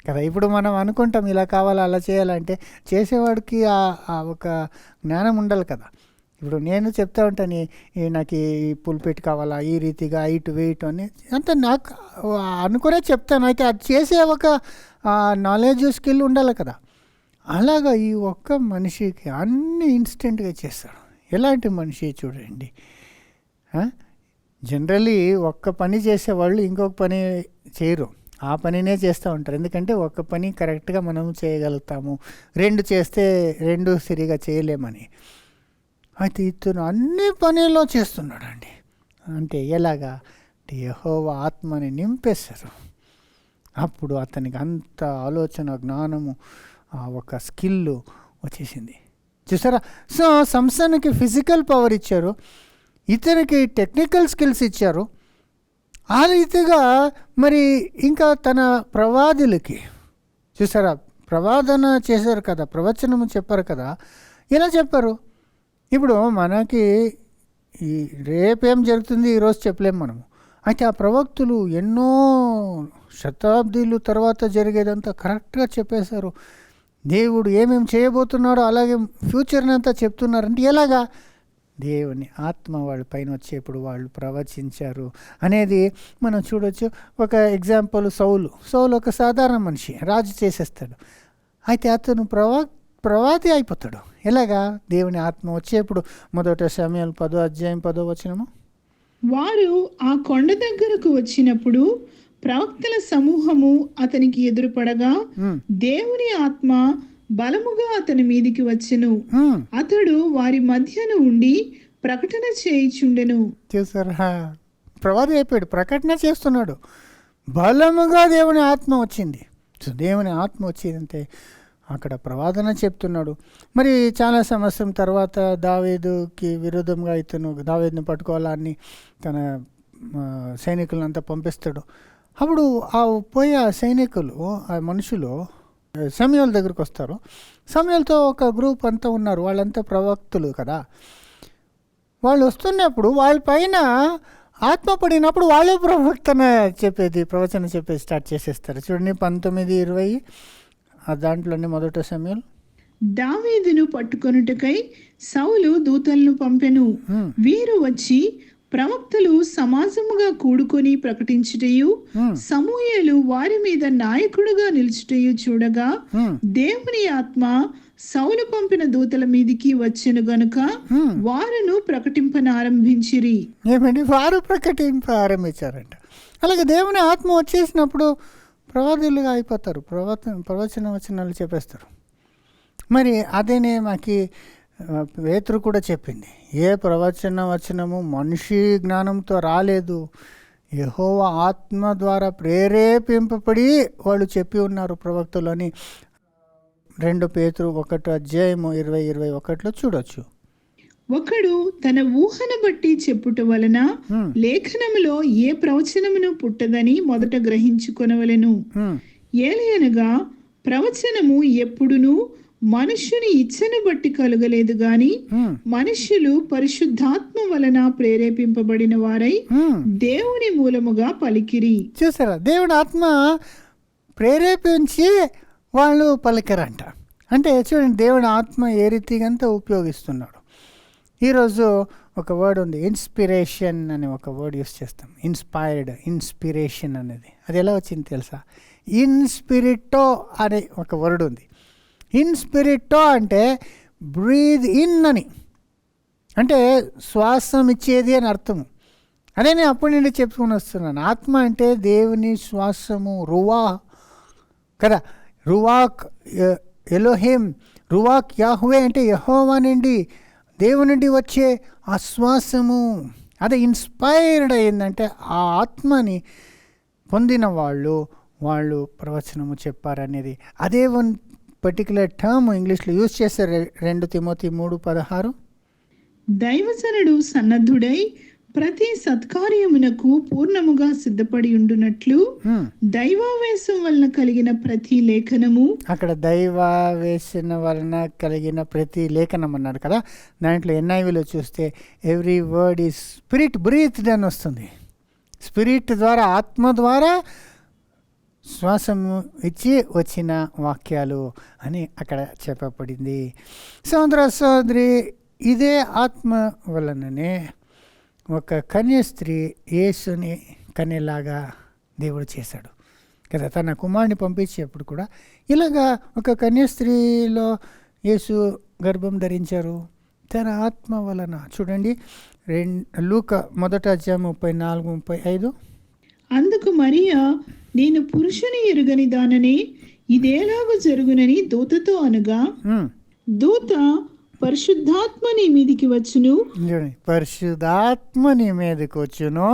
కదా. ఇప్పుడు మనం అనుకుంటాం ఇలా కావాలా అలా చేయాలంటే చేసేవాడికి ఆ ఒక జ్ఞానం ఉండాలి కదా. ఇప్పుడు నేను చెప్తా ఉంటాను, నాకు ఈ పుల్పెట్ కావాలా, ఈ రీతిగా ఇటు వెయిట్ అని అంత నాకు అనుకునే చెప్తాను. అయితే అది చేసే ఒక నాలెడ్జ్, స్కిల్ ఉండాలి కదా. అలాగా ఈ ఒక్క మనిషికి అన్ని ఇన్స్టెంట్గా చేస్తాడు. ఎలాంటి మనిషి చూడండి. జనరలీ ఒక్క పని చేసేవాళ్ళు ఇంకొక పని చేయరు, ఆ పనినే చేస్తూ ఉంటారు. ఎందుకంటే ఒక్క పని కరెక్ట్గా మనం చేయగలుగుతాము, రెండు చేస్తే రెండు సరిగా చేయలేమని. అయితే ఇతను అన్ని పనిలో చేస్తున్నాడండి. అంటే ఎలాగా, యెహోవా ఆత్మని నింపేశారు. అప్పుడు అతనికి అంత ఆలోచన, జ్ఞానము, ఒక స్కిల్ వచ్చేసింది. చూసారా, సో సంస్థానికి ఫిజికల్ పవర్ ఇచ్చారు, ఇతనికి టెక్నికల్ స్కిల్స్ ఇచ్చారు. ఆ రీతిగా మరి ఇంకా తన ప్రవాదులకి చూసారా, ప్రవాదన చేశారు కదా, ప్రవచనము చెప్పారు కదా. ఎలా చెప్పారు? ఇప్పుడు మనకి ఈ రేపేం జరుగుతుంది ఈరోజు చెప్పలేము మనము. అయితే ఆ ప్రవక్తులు ఎన్నో శతాబ్దీలు తర్వాత జరిగేదంతా కరెక్ట్గా చెప్పేశారు. దేవుడు ఏమేమి చేయబోతున్నాడో అలాగే ఫ్యూచర్ని అంతా చెప్తున్నారంటే ఎలాగా, దేవుని ఆత్మ వాళ్ళ పైన వచ్చేప్పుడు వాళ్ళు ప్రవచించారు అనేది మనం చూడవచ్చు. ఒక ఎగ్జాంపుల్, సౌలు ఒక సాధారణ మనిషి, రాజు చేసేస్తాడు. అయితే అతను ప్రవాది అయిపోతాడు. ఎలాగా, దేవుని ఆత్మ వచ్చేప్పుడు. 1 సమూయేలు 10:10 వారు ఆ కొండ దగ్గరకు వచ్చినప్పుడు ప్రవక్తల సమూహము అతనికి ఎదురుపడగా దేవుని ఆత్మ బలముగా అతని మీదికి వచ్చెను. అతడు వారి మధ్యన ఉండి ప్రకటన చేయుచుండెను. చూసారా, ప్రవాది అయిపోయాడు, ప్రకటన చేస్తున్నాడు. బలముగా దేవుని ఆత్మ వచ్చింది. దేవుని ఆత్మ వచ్చిందంటే అక్కడ ప్రవాదన చెప్తున్నాడు. మరి చాలా సంవత్సరం తర్వాత దావీదుకి విరోధంగా ఇతను దావీదుని పట్టుకోవాలని తన సైనికులంతా పంపిస్తాడు. అప్పుడు ఆ పోయే సైనికులు, ఆ మనుషులు సమూయేలు దగ్గరికి వస్తారు. సమూయేలుతో ఒక గ్రూప్ అంతా ఉన్నారు, వాళ్ళంతా ప్రవక్తులు కదా. వాళ్ళు వస్తున్నప్పుడు వాళ్ళ పైన ఆత్మ పడినప్పుడు వాళ్ళే ప్రవచన చెప్పేది స్టార్ట్ చేసేస్తారు. చూడండి 19:20 దాంట్లోనే 1 సమూయేలు. దావీదును పట్టుకొనుటకై సౌలు దూతలను పంపెను. వీరు వచ్చి ప్రవక్తలు సమాజముగా కూడుకొని ప్రకటించుటయు సమూయేలు వారి మీద నాయకుడుగా నిలుచుటయు చూడగా దేవుని ఆత్మ సౌలు పంపిన దూతల మీదికి వచ్చెను గనుక వారును ప్రకటింపనారంభించిరి. ఏమండి, వారు ప్రకటింప ఆరంభించారంట. అలాగే దేవుని ఆత్మ వచ్చేసినప్పుడు ప్రవాదులుగా అయిపోతారు, ప్రవచన వచనాలు చెప్పేస్తారు. మరి అదేనే మాకి పేతురు కూడా చెప్పింది, ఏ ప్రవచన వచనము మనిషి జ్ఞానంతో రాలేదు, యెహోవా ఆత్మ ద్వారా ప్రేరేపింపబడి వాళ్ళు చెప్పి ఉన్నారు ప్రవక్తలు అని 2 పేతురు 1:20-21 చూడొచ్చు. ఒకడు తన ఊహను బట్టి చెప్పుట వలన లేఖనములో ఏ ప్రవచనమును పుట్టదని మొదట గ్రహించుకొనవలెను. ఏలయనగా ప్రవచనము ఎప్పుడును మనుష్యుని ఇచ్చను బట్టి కలుగలేదు గాని మనుష్యులు పరిశుద్ధాత్మ వలన ప్రేరేపింపబడిన వారై దేవుని మూలముగా పలికిరి. చూసారా, దేవుడు ఆత్మ ప్రేరేపించి వాళ్ళు పలికరంట. అంటే చూడండి, దేవుడు ఆత్మ ఏ రీతిగా ఉపయోగిస్తున్నాడు. ఈరోజు ఒక వర్డ్ ఉంది, ఇన్స్పిరేషన్ అని ఒక వర్డ్ యూస్ చేస్తాం. ఇన్స్పిరేషన్ అనేది అది ఎలా వచ్చింది తెలుసా? ఇన్స్పిరిటో అనే ఒక వర్డ్ ఉంది. ఇన్స్పిరిటో అంటే బ్రీద్ ఇన్ అని, అంటే శ్వాసం ఇచ్చేది అని అర్థము. అదే నేను అప్పటి నుండి చెప్పుకొని వస్తున్నాను. ఆత్మ అంటే దేవుని శ్వాసము, రువా కదా. రువాక్ ఎలోహిం, రువాక్ యాహ్వే అంటే యెహోవా నుండి, దేవుని నుండి వచ్చే ఆ శ్వాసము. అదే ఇన్స్పైర్డ్ అయ్యిందంటే ఆ ఆత్మని పొందిన వాళ్ళు ప్రవచనము చెప్పారనేది. అదే వన్ పర్టికులర్ టర్మ్ ఇంగ్లీష్లో యూజ్ చేశారు. 2 తిమోతి 3:16. దైవజనుడు సన్నద్ధుడై ప్రతి సత్కార్యమునకు పూర్ణముగా సిద్ధపడి ఉండునట్లు దైవావేశం వలన కలిగిన ప్రతి లేఖనము, అక్కడ దైవావేశం వలన కలిగిన ప్రతి లేఖనం అన్నారు కదా. దాంట్లో NIVలో చూస్తే every word is spirit breathed అని వస్తుంది. స్పిరిట్ ద్వారా, ఆత్మ ద్వారా శ్వాసము ఇచ్చి వచ్చిన వాక్యాలు అని అక్కడ చెప్పబడింది. సోదరి, ఇదే ఆత్మ వలననే ఒక కన్య స్త్రీ యేసుని కన్యలాగా దేవుడు చేశాడు కదా. తన కుమారుని పంపించేప్పుడు కూడా ఇలాగా ఒక కన్య స్త్రీలో యేసు గర్భం ధరించారు తన ఆత్మ వలన. చూడండి, లూకా 1:34-35. అందుకు మరియా, నేను పురుషుని ఎరుగని దానని ఇదేలాగూ జరుగునని దూతతో అనగా, దూత పరిశుద్ధాత్మ నీ మీదికి వచ్చును, పరిశుద్ధాత్మ నీ మీదకి వచ్చును,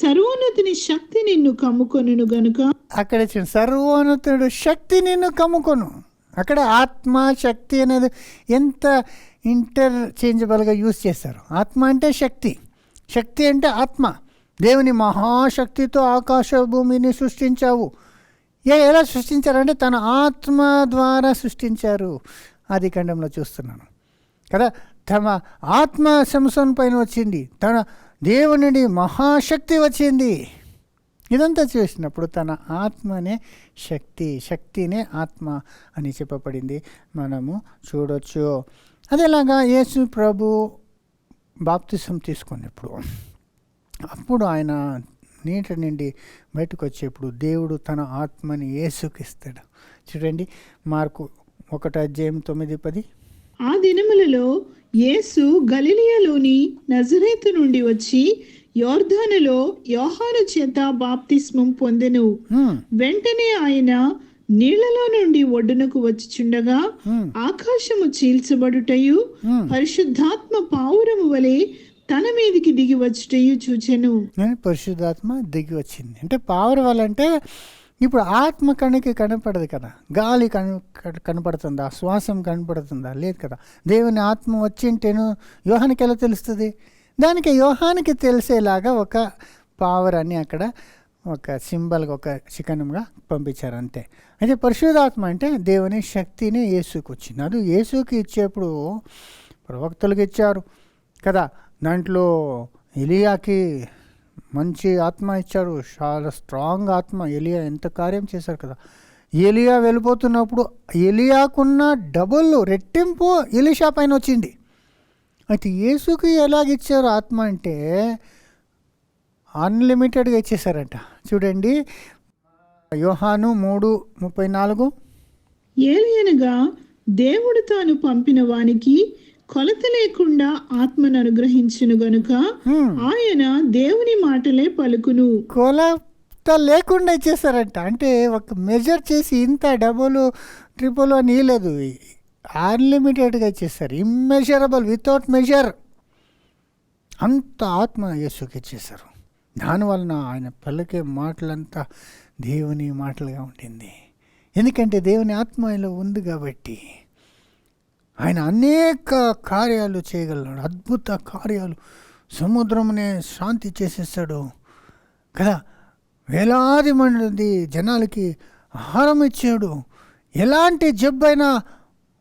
సర్వోన్నతుని శక్తి నిన్ను కమ్ముకొనును గనుక. అక్కడ సర్వోన్నతుడు శక్తి నిన్ను కమ్ముకొను. అక్కడ ఆత్మ శక్తి అనేది ఎంత ఇంటర్చేంజబుల్గా యూజ్ చేశారు. ఆత్మ అంటే శక్తి, శక్తి అంటే ఆత్మ. దేవుని మహాశక్తితో ఆకాశ భూమిని సృష్టించావు. ఎలా సృష్టించారంటే తన ఆత్మ ద్వారా సృష్టించారు. ఆదికాండంలో చూస్తున్నాను కదా. తమ ఆత్మ సంసోను పైన వచ్చింది, తన దేవుని మహాశక్తి వచ్చింది. ఇదంతా చేసినప్పుడు తన ఆత్మనే శక్తినే ఆత్మ అని చెప్పబడింది, మనము చూడొచ్చు. అదేలాగా యేసు ప్రభు బాప్తిసం తీసుకున్నప్పుడు, అప్పుడు ఆయన నీటి నుండి బయటకు వచ్చేప్పుడు దేవుడు తన ఆత్మని యేసుకి ఇస్తాడు. చూడండి, మార్కు 1:9-10. ఆ దినములలో యేసు గలిలయలోని నజరేతు నుండి వచ్చి యోర్దానులో యోహాను చేత బాప్తిస్మం పొందెను. వెంటనే ఆయన నీళ్లలో నుండి ఒడ్డునకు వచ్చిచుండగా ఆకాశము చీల్చబడుటయు పరిశుద్ధాత్మ పావురము వలె తన మీదికి దిగి వచ్చుటయు చూచెను. పరిశుద్ధాత్మ దిగి వచ్చింది అంటే పావురం వలంటే ఇప్పుడు ఆత్మ కణికి కనపడదు కదా. గాలి కనపడుతుందా, శ్వాసం కనపడుతుందా? లేదు కదా. దేవుని ఆత్మ వచ్చింటేను యోహానికి ఎలా తెలుస్తుంది? దానికి యోహానికి తెలిసేలాగా ఒక పావురాన్ని అక్కడ ఒక సింబల్గా, ఒక చిహ్నంగా పంపించారు అంతే. అయితే పరిశుద్ధాత్మ అంటే దేవుని శక్తిని యేసుకు వచ్చింది. అది యేసుకి ఇచ్చేప్పుడు ప్రవక్తలకు ఇచ్చారు కదా. దాంట్లో ఎలియాకి మంచి ఆత్మ ఇచ్చారు, చాలా స్ట్రాంగ్ ఆత్మ. ఎలియా ఎంత కార్యం చేశారు కదా. ఎలియా వెళ్ళిపోతున్నప్పుడు ఎలియాకున్న డబుల్ రెట్టింపు ఎలీషా పైన వచ్చింది. అయితే యేసుకి ఎలాగిచ్చారు ఆత్మ అంటే అన్లిమిటెడ్గా ఇచ్చేసారంట. చూడండి యోహాను 3:34. ఏలయనగా దేవుడు తాను పంపిన వానికి కొలత లేకుండా ఆత్మను అనుగ్రహించును గనుక ఆయన దేవుని మాటలే పలుకును. కొలత లేకుండా ఇచ్చేసారంట. అంటే ఒక మెజర్ చేసి ఇంత డబుల్ ట్రిపుల్ అని లేదు, అన్లిమిటెడ్గా ఇచ్చేసారు. ఇమ్మెజరబుల్, వితౌట్ మెజర్ అంత ఆత్మ యేసుకి ఇచ్చేసారు. దానివలన ఆయన పలికే మాటలంతా దేవుని మాటలుగా ఉంటుంది. ఎందుకంటే దేవుని ఆత్మ ఆయనలో ఉంది కాబట్టి ఆయన అనేక కార్యాలు చేయగలడు, అద్భుత కార్యాలు. సముద్రమునే శాంతి చేసేసాడు కదా, వేలాది మంది జనాలకి ఆహారం ఇచ్చాడు, ఎలాంటి జబ్బైనా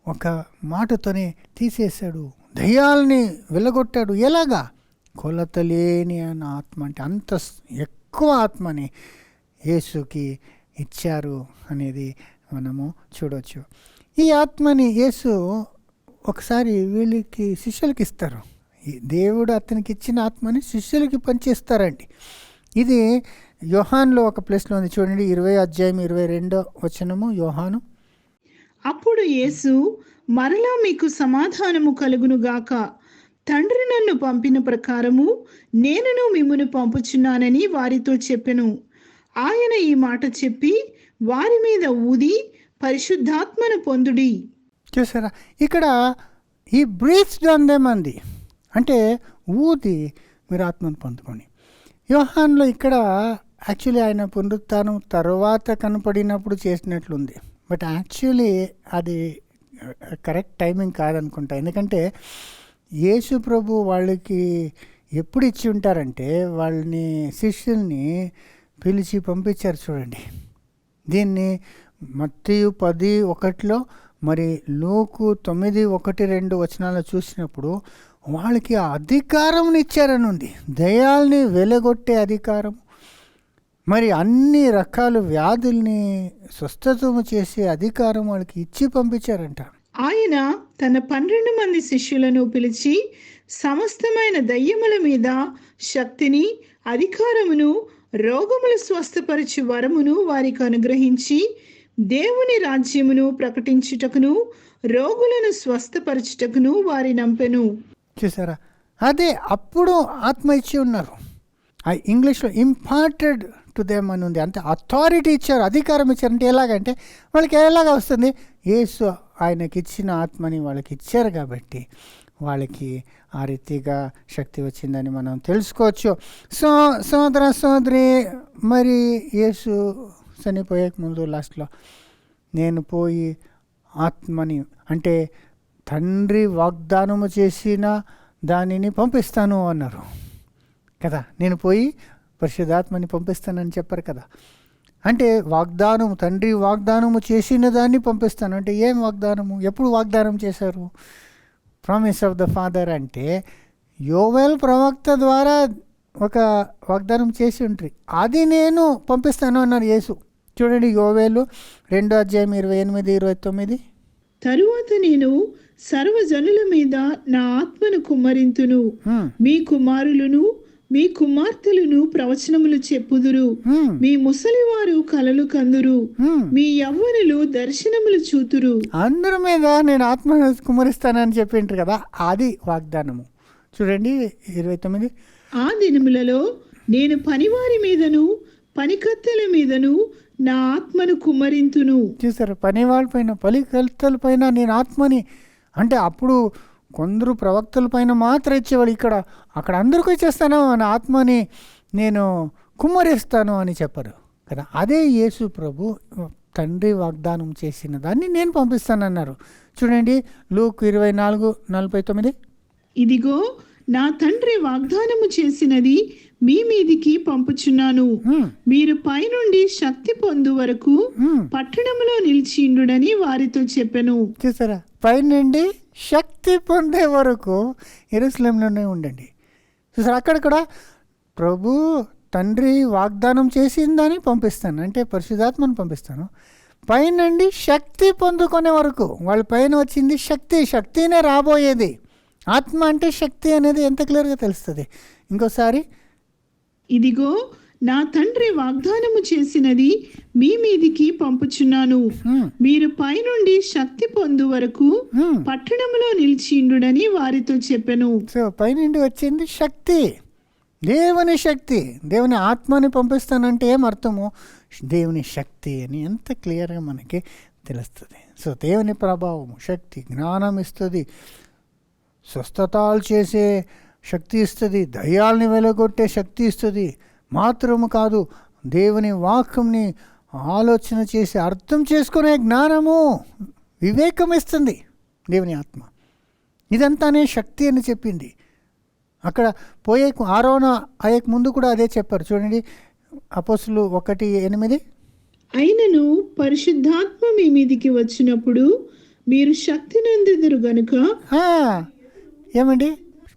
ఒక మాటతోనే తీసేశాడు, దయ్యాలని వెళ్ళగొట్టాడు. ఎలాగా? కొలత లేని అన్న ఆత్మ, అంటే అంత ఎక్కువ ఆత్మని యేసుకి ఇచ్చారు అనేది మనము చూడవచ్చు. ఈ ఆత్మని యేసు ఒకసారి వీళ్ళకి శిష్యులకి ఇస్తారు. దేవుడు అతనికి ఇచ్చిన ఆత్మని శిష్యులకి పంచిస్తారండి. ఇది యోహాన్లో ఒక ప్లేస్లో ఉంది చూడండి, 20:22 యోహాను. అప్పుడు యేసు మరలా మీకు సమాధానము కలుగును గాక, తండ్రి నన్ను పంపిన ప్రకారము నేనును మిమ్మును పంపుచున్నానని వారితో చెప్పెను. ఆయన ఈ మాట చెప్పి వారి మీద ఊది పరిశుద్ధాత్మను పొందుడి. చూసారా, ఇక్కడ ఈ బ్రీత్స్ ఆన్ దెమ్ అంది, అంటే ఊది మీరు ఆత్మను పొందుకొని. యోహాన్లో ఇక్కడ యాక్చువల్లీ ఆయన పునరుత్థానం తర్వాత కనపడినప్పుడు చేసినట్లుంది, బట్ యాక్చువల్లీ అది కరెక్ట్ టైమింగ్ కాదనుకుంటా. ఎందుకంటే యేసు ప్రభు వాళ్ళకి ఎప్పుడు ఇచ్చి ఉంటారంటే వాళ్ళని శిష్యుల్ని పిలిచి పంపించారు. చూడండి, దీన్ని మత్తయి 10:1 మరి లూకు 9:1-2 చూసినప్పుడు వాళ్ళకి ఆ అధికారం ఇచ్చారని ఉంది. దయ్యాల్ని వెలగొట్టే అధికారం, మరి అన్ని రకాల వ్యాధుల్ని స్వస్థతము చేసే అధికారం వాళ్ళకి ఇచ్చి పంపించారంట. ఆయన తన 12 మంది శిష్యులను పిలిచి సమస్తమైన దయ్యముల మీద శక్తిని, అధికారమును, రోగములు స్వస్థపరచు వరమును వారికి అనుగ్రహించి దేవుని రాజ్యమును ప్రకటించుటకును రోగులను స్వస్థపరచుటకును వారి నంపెను. చూసారా, అదే అప్పుడు ఆత్మ ఇచ్చి ఉన్నారు. ఆ ఇంగ్లీష్లో ఇంపార్టెడ్ టు దెమ్ అని ఉంది. అంటే అథారిటీ ఇచ్చారు, అధికారం ఇచ్చారు. అంటే ఎలాగంటే వాళ్ళకి ఎలాగ వస్తుంది? యేసు ఆయనకి ఇచ్చిన ఆత్మని వాళ్ళకి ఇచ్చారు కాబట్టి వాళ్ళకి ఆ రీతిగా శక్తి వచ్చిందని మనం తెలుసుకోవచ్చు. సోదరి మరి యేసు చనిపోయే ముందు లాస్ట్లో నేను పోయి ఆత్మని, అంటే తండ్రి వాగ్దానము చేసిన దానిని పంపిస్తాను అన్నారు కదా. నేను పోయి పరిశుద్ధాత్మని పంపిస్తానని చెప్పారు కదా. అంటే వాగ్దానము, తండ్రి వాగ్దానము చేసిన దాన్ని పంపిస్తాను అంటే ఏం వాగ్దానము? ఎప్పుడు వాగ్దానం చేశారు? ప్రామిస్ ఆఫ్ ద ఫాదర్ అంటే యోవేల్ ప్రవక్త ద్వారా ఒక వాగ్దానం చేసి ఉంటుంది, అది నేను పంపిస్తాను అన్నారు యేసు. చూడండి యోవేలు 2:28-29. తరువాత నేను సర్వజనుల మీద నా ఆత్మను కుమ్మరింతును, మీ కుమారులను మీ కుమార్తెలను ప్రవచనములు చెప్పుదురు, మీ ముసలివారు కలలు కందురు, మీ యవ్వనులు దర్శనములు చూతురు. అందరి మీద నేను ఆత్మ కుమ్మరిస్తానని చెప్పింటారు కదా, అది వాగ్దానము. చూడండి 29. ఆ దినములలో నేను పనివారి మీదను పనికత్తెల మీదను నా ఆత్మను కుమ్మరింతును. చూసారు, పనివాళ్ళ పైన పనికత్తెల పైన నేను ఆత్మని, అంటే అప్పుడు కొందరు ప్రవక్తల పైన మాత్రం ఇచ్చేవాడు, అక్కడ అందరికీ ఇచ్చేస్తాను అని ఆత్మని నేను కుమ్మరిస్తాను అని చెప్పరు కదా. అదే యేసు ప్రభు తండ్రి వాగ్దానం చేసిన దాన్ని నేను పంపిస్తానన్నారు. చూడండి లూక్ 24:49. ఇదిగో నా తండ్రి వాగ్దానము చేసినది మీ మీదికి పంపుచున్నాను, మీరు పైనుండి శక్తి పొందు వరకు పట్టణంలో నిలిచిండుడని వారితో చెప్పెను. చూసారా, పైనుండి శక్తి పొందే వరకు యెరూషలేములోనే ఉండండి. చూసారా, అక్కడ కూడా ప్రభు తండ్రి వాగ్దానం చేసిందని పంపిస్తాను, అంటే పరిశుద్ధాత్మను పంపిస్తాను. పైనుండి శక్తి పొందుకునే వరకు. వాళ్ళ పైన వచ్చింది శక్తి, శక్తినే రాబోయేది. ఆత్మ అంటే శక్తి అనేది ఎంత క్లియర్గా తెలుస్తుంది. ఇంకోసారి, ఇదిగో నా తండ్రి వాగ్దానము చేసినది మీ మీదికి పంపుచున్నాను. మీరు పైనుండి శక్తి పొందు వరకు పట్టణంలో నిలిచిండుడని వారితో చెప్పెను. సో పైనుండి వచ్చింది శక్తి, దేవుని శక్తి. దేవుని ఆత్మని పంపిస్తానంటే ఏం అర్థము? దేవుని శక్తి అని ఎంత క్లియర్గా మనకి తెలుస్తుంది. సో దేవుని ప్రభావం, శక్తి, జ్ఞానం ఇస్తుంది, స్వస్థతాలు చేసే శక్తి ఇస్తుంది, దయ్యాల్ని వెలగొట్టే శక్తి ఇస్తుంది. మాత్రము కాదు, దేవుని వాక్యంని ఆలోచన చేసి అర్థం చేసుకునే జ్ఞానము, వివేకం ఇస్తుంది దేవుని ఆత్మ. ఇదంతానే శక్తి అని చెప్పింది. అక్కడ పోయే ఆరోన అయ్యే ముందు కూడా అదే చెప్పారు. చూడండి, అపోస్తులు 1:8. అయినను పరిశుద్ధాత్మ మీ మీదికి వచ్చినప్పుడు మీరు శక్తి నొందెదరు గనుక. ఏమండి,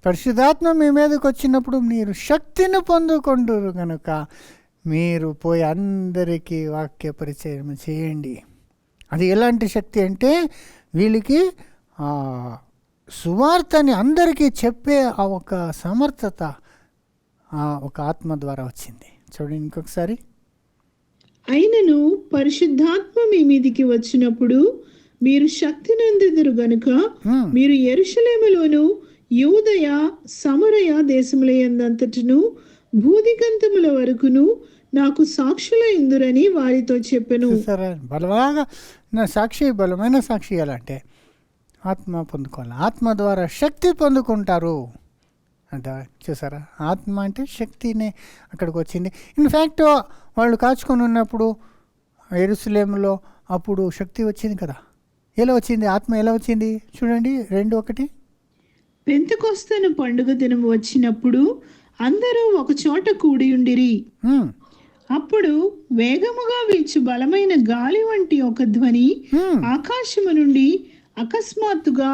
పరిశుద్ధాత్మ మీ మీదకి వచ్చినప్పుడు మీరు శక్తిని పొందుకుంటారు కనుక మీరు పోయి అందరికీ వాక్య పరిచయం చేయండి. అది ఎలాంటి శక్తి అంటే వీళ్ళకి సువార్తని అందరికీ చెప్పే ఆ ఒక సమర్థత ఆ ఒక ఆత్మ ద్వారా వచ్చింది. చూడండి ఇంకొకసారి. అయినను పరిశుద్ధాత్మ మీ మీదికి వచ్చినప్పుడు మీరు శక్తి నొందెదరు గనుక మీరు యెరూషలేములోను యూదయ సమరయ దేశములందంతటను భూదిగంతముల వరకును నాకు సాక్షులైందురని వారితో చెప్పెను. బలవాగా నా సాక్షి, బలమైన సాక్షి ఎలాంటే ఆత్మ పొందుకోవాలి. ఆత్మ ద్వారా శక్తి పొందుకుంటారు అంట. చూసారా, ఆత్మ అంటే శక్తినే అక్కడికి వచ్చింది. ఇన్ఫ్యాక్ట్ వాళ్ళు కాచుకొని ఉన్నప్పుడు యెరూషలేములో అప్పుడు శక్తి వచ్చింది కదా. ఎలా వచ్చింది? ఆత్మ ఎలా వచ్చింది? చూడండి 2:1. పెంతెకొస్తేను పండుగ దినం వచ్చినప్పుడు అందరూ ఒక చోట కూడి ఉండిరి. అప్పుడు వేగముగా వీచు బలమైన గాలి వంటి ఒక ధ్వని ఆకాశము నుండి అకస్మాత్తుగా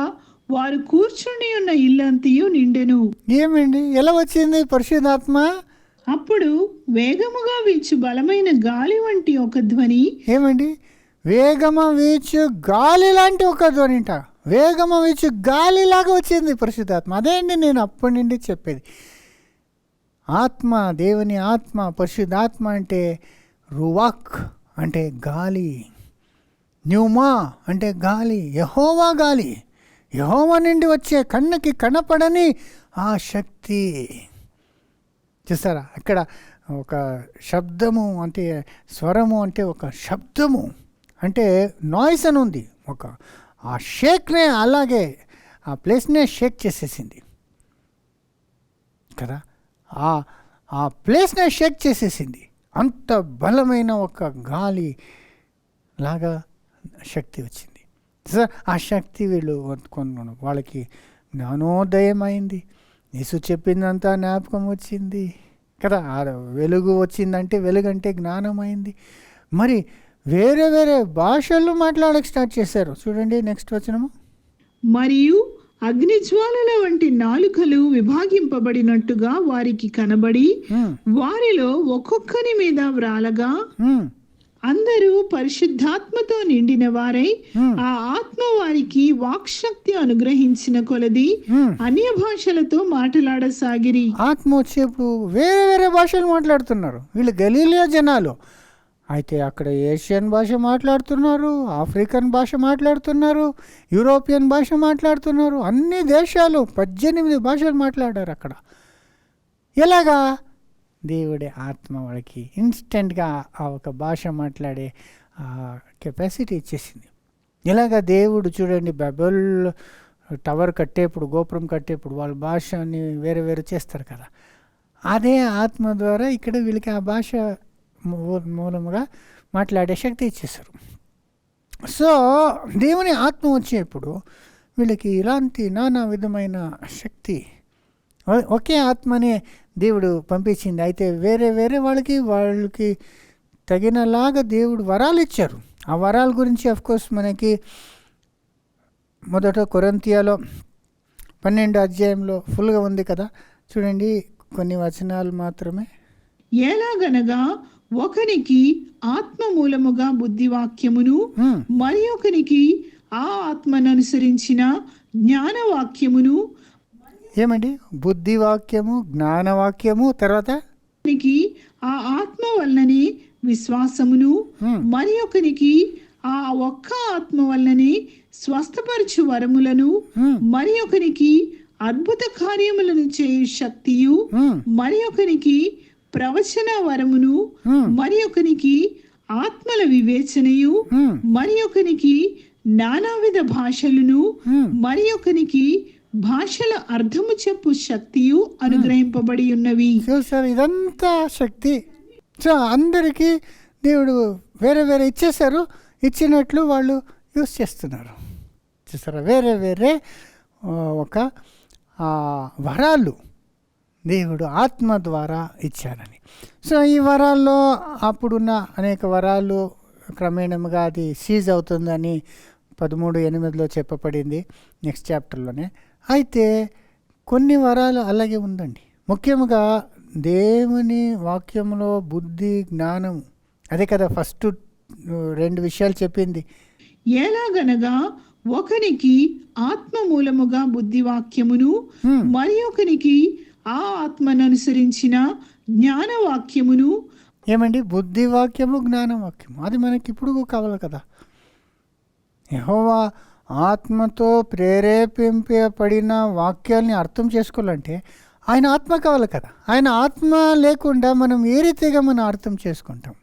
వారు కూర్చుని ఉన్న ఇల్లంతయు నిండెను. ఏమండి, ఎలా వచ్చింది పరిశుద్ధాత్మ? అప్పుడు వేగముగా వీచు బలమైన గాలి వంటి ఒక ధ్వని. ఏమండి, వేగమ వీచు గాలి లాంటి ఒక ధ్వని అంట. వేగమ వీచు గాలిలాగా వచ్చింది పరిశుద్ధాత్మ. అదే అండి నేను అప్పటి నుండి చెప్పేది. ఆత్మ, దేవుని ఆత్మ, పరిశుద్ధాత్మ అంటే రువాక్ అంటే గాలి, న్యూమా అంటే గాలి, యెహోవా గాలి, యెహోవా నుండి వచ్చే కన్నుకి కనపడని ఆ శక్తి. చూసారా, అక్కడ ఒక శబ్దము అంటే స్వరము అంటే ఒక శబ్దము అంటే నాయిస్ అని ఉంది. ఒక ఆ షేక్నే అలాగే ఆ ప్లేస్నే షేక్ చేసేసింది కదా. ఆ ప్లేస్నే షేక్ చేసేసింది. అంత బలమైన ఒక గాలి లాగా శక్తి వచ్చింది. ఆ శక్తి వీళ్ళు కొన్నాను, వాళ్ళకి జ్ఞానోదయం అయింది. యేసు చెప్పిందంతా జ్ఞాపకం వచ్చింది కదా. వెలుగు వచ్చిందంటే వెలుగు అంటే జ్ఞానం అయింది. మరి వేరే వేరే భాషలు మాట్లాడక స్టార్ట్ చేశారు. చూడండి నెక్స్ట్ వచనము. మరియు అగ్నిజ్వాలల వంటి నాలుకలు విభాగింపబడినట్టుగా వారికి కనబడి వారిలో ఒక్కొక్కరి మీద వ్రాలగా అందరూ పరిశుద్ధాత్మతో నిండిన వారై ఆ ఆత్మ వారికి వాక్శక్తి అనుగ్రహించిన కొలది అన్య భాషలతో మాట్లాడసాగిరి. ఆత్మ వచ్చేప్పుడు వేరే వేరే భాషలు మాట్లాడుతున్నారు వీళ్ళు, గలీలియా జనాలు. అయితే అక్కడ ఏషియన్ భాష మాట్లాడుతున్నారు, ఆఫ్రికన్ భాష మాట్లాడుతున్నారు, యూరోపియన్ భాష మాట్లాడుతున్నారు. అన్ని దేశాలు 18 భాషలు మాట్లాడారు అక్కడ. ఎలాగా? దేవుడి ఆత్మ వాళ్ళకి ఇన్స్టెంట్గా ఆ ఒక భాష మాట్లాడే కెపాసిటీ ఇచ్చేసింది. ఇలాగా దేవుడు చూడండి, బైబిల్ టవర్ కట్టేప్పుడు, గోపురం కట్టేప్పుడు వాళ్ళ భాషని వేరే వేరే చేస్తారు కదా. అదే ఆత్మ ద్వారా ఇక్కడ వీళ్ళకి ఆ భాష మూలముగా మాట్లాడే శక్తి ఇచ్చేశారు. సో దేవుని ఆత్మ వచ్చేప్పుడు వీళ్ళకి ఇలాంటి నానా విధమైన శక్తి, ఒకే ఆత్మనే దేవుడు పంపించింది. అయితే వేరే వేరే వాళ్ళకి తగినలాగా దేవుడు వరాలు ఇచ్చారు. ఆ వరాల గురించి అఫ్కోర్స్ మనకి మొదట కొరింథీయులో 12వ అధ్యాయంలో ఫుల్గా ఉంది కదా. చూడండి కొన్ని వచనాలు మాత్రమే. ఎలాగనగా ఒకనికి ఆత్మ మూలముగా బుద్ధివాక్యమును ఉమ్, మరి ఒకనికి ఆ ఆత్మను అనుసరించిన జ్ఞానవాక్యమును ఏమండి బుద్ధివాక్యము జ్ఞానవాక్యము తర్వాత ఒకనికి ఆ ఆత్మ వలననే విశ్వాసమును ఉమ్, మరి ఒకనికి ఆ ఒక్క ఆత్మ వలననే స్వస్థపరచు వరములను ఉమ్, మరి ఒకనికి అద్భుత కార్యములను చేయు శక్తియు ఉమ్, మరి ఒకనికి ప్రవచన వరమును ఉమ్, మరి ఒకనికి ఆత్మల వివేచనయు ఉమ్, మరి ఒకనికి నానావిధ భాషలను ఉమ్. మరి ఒకనికి భాషల అర్థము చెప్పు శక్తియు అనుగ్రహింపబడి ఉన్నవి. చూసారు ఇదంతా శక్తి. సో అందరికీ దేవుడు వేరే వేరే ఇచ్చేశారు, ఇచ్చినట్లు వాళ్ళు యూస్ చేస్తున్నారు. చూసారా వేరే వేరే ఒక వరాలు దేవుడు ఆత్మ ద్వారా ఇచ్చారని. సో ఈ వరాల్లో అప్పుడున్న అనేక వరాలు క్రమేణంగా అది సీజ్ అవుతుందని 13:8 చెప్పబడింది నెక్స్ట్ చాప్టర్లోనే. అయితే కొన్ని వరాలు అలాగే ఉందండి. ముఖ్యంగా దేవుని వాక్యంలో బుద్ధి జ్ఞానం, అదే కదా ఫస్ట్ 2 విషయాలు చెప్పింది. ఎలాగనగా ఒకనికి ఆత్మ మూలముగా బుద్ధివాక్యమును మరి ఒకనికి ఆ ఆత్మను అనుసరించిన జ్ఞానవాక్యమును. ఏమండి బుద్ధివాక్యము జ్ఞానవాక్యము అది మనకి ఇప్పుడు కావాలి కదా. యెహోవా ఆత్మతో ప్రేరేపింపబడిన వాక్యాల్ని అర్థం చేసుకోవాలంటే ఆయన ఆత్మ కావాలి కదా. ఆయన ఆత్మ లేకుండా మనం ఏ రీతిగా మనం అర్థం చేసుకుంటాం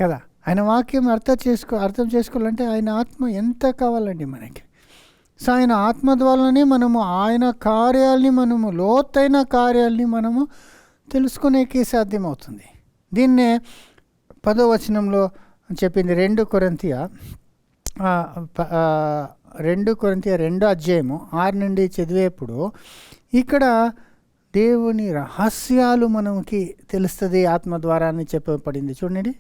కదా. ఆయన వాక్యం అర్థం చేసుకోవాలంటే ఆయన ఆత్మ ఎంత కావాలండి మనకి. సో ఆయన ఆత్మ ద్వారానే మనము ఆయన కార్యాలని, మనము లోతైన కార్యాలని మనము తెలుసుకునేకి సాధ్యమవుతుంది. దీన్నే 10వ వచనంలో చెప్పింది 2 కొరింథీ 2 అధ్యాయము 6 నుండి చదివేప్పుడు ఇక్కడ దేవుని రహస్యాలు మనకి తెలుస్తుంది ఆత్మ ద్వారా అని చెప్పబడింది. చూడండి,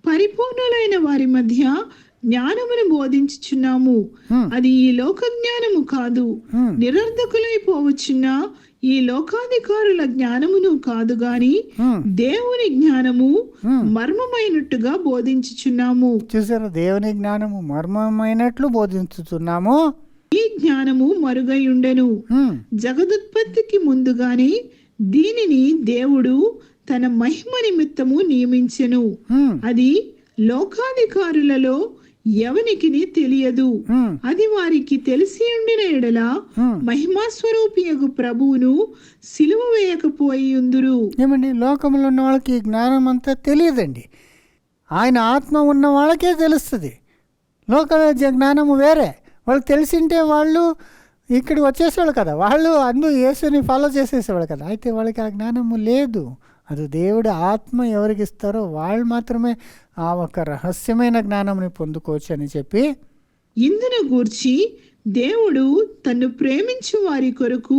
పరిపూర్ణులైన వారి మధ్య జ్ఞానమును బోధించుచున్నాము, అది ఈ లోక జ్ఞానము కాదు, నిరర్ధకులైపోవచ్చున్న ఈ లోకాధికారుల జ్ఞానమును కాదు గాని దేవుని జ్ఞానము మర్మమైనట్టుగా బోధించుచున్నాము. చూసారా దేవుని జ్ఞానము మర్మమైనట్లు బోధించుతున్నాము. ఈ జ్ఞానము మరుగై ఉండెను, జగదుత్పత్తికి ముందుగానే దీనిని దేవుడు తన మహిమ నిమిత్తము నియమించెను, అది లోకాధికారులలో ఎవనికిని తెలియదు. అది వారికి తెలిసి ఉండిన ఎడల మహిమాస్వరూపియగు ప్రభువును సిలువ వేయకపోయి ఉందురు. ఏమండి లోకంలో ఉన్న వాళ్ళకి ఈ జ్ఞానం అంతా తెలియదండి. ఆయన ఆత్మ ఉన్న వాళ్ళకే తెలుస్తుంది. లోక జ్ఞానము వేరే. వాళ్ళకి తెలిసింటే వాళ్ళు ఇక్కడికి వచ్చేసేవాళ్ళు కదా, వాళ్ళు అందరూ యేసుని ఫాలో చేసేసేవాళ్ళు కదా. అయితే వాళ్ళకి ఆ జ్ఞానము లేదు. అది దేవుడి ఆత్మ ఎవరికి ఇస్తారో వాళ్ళు మాత్రమే ఆ ఒక రహస్యమైన జ్ఞానంని పొందుకోవచ్చు అని చెప్పి, ఇందును గూర్చి దేవుడు తన్ను ప్రేమించు వారి కొరకు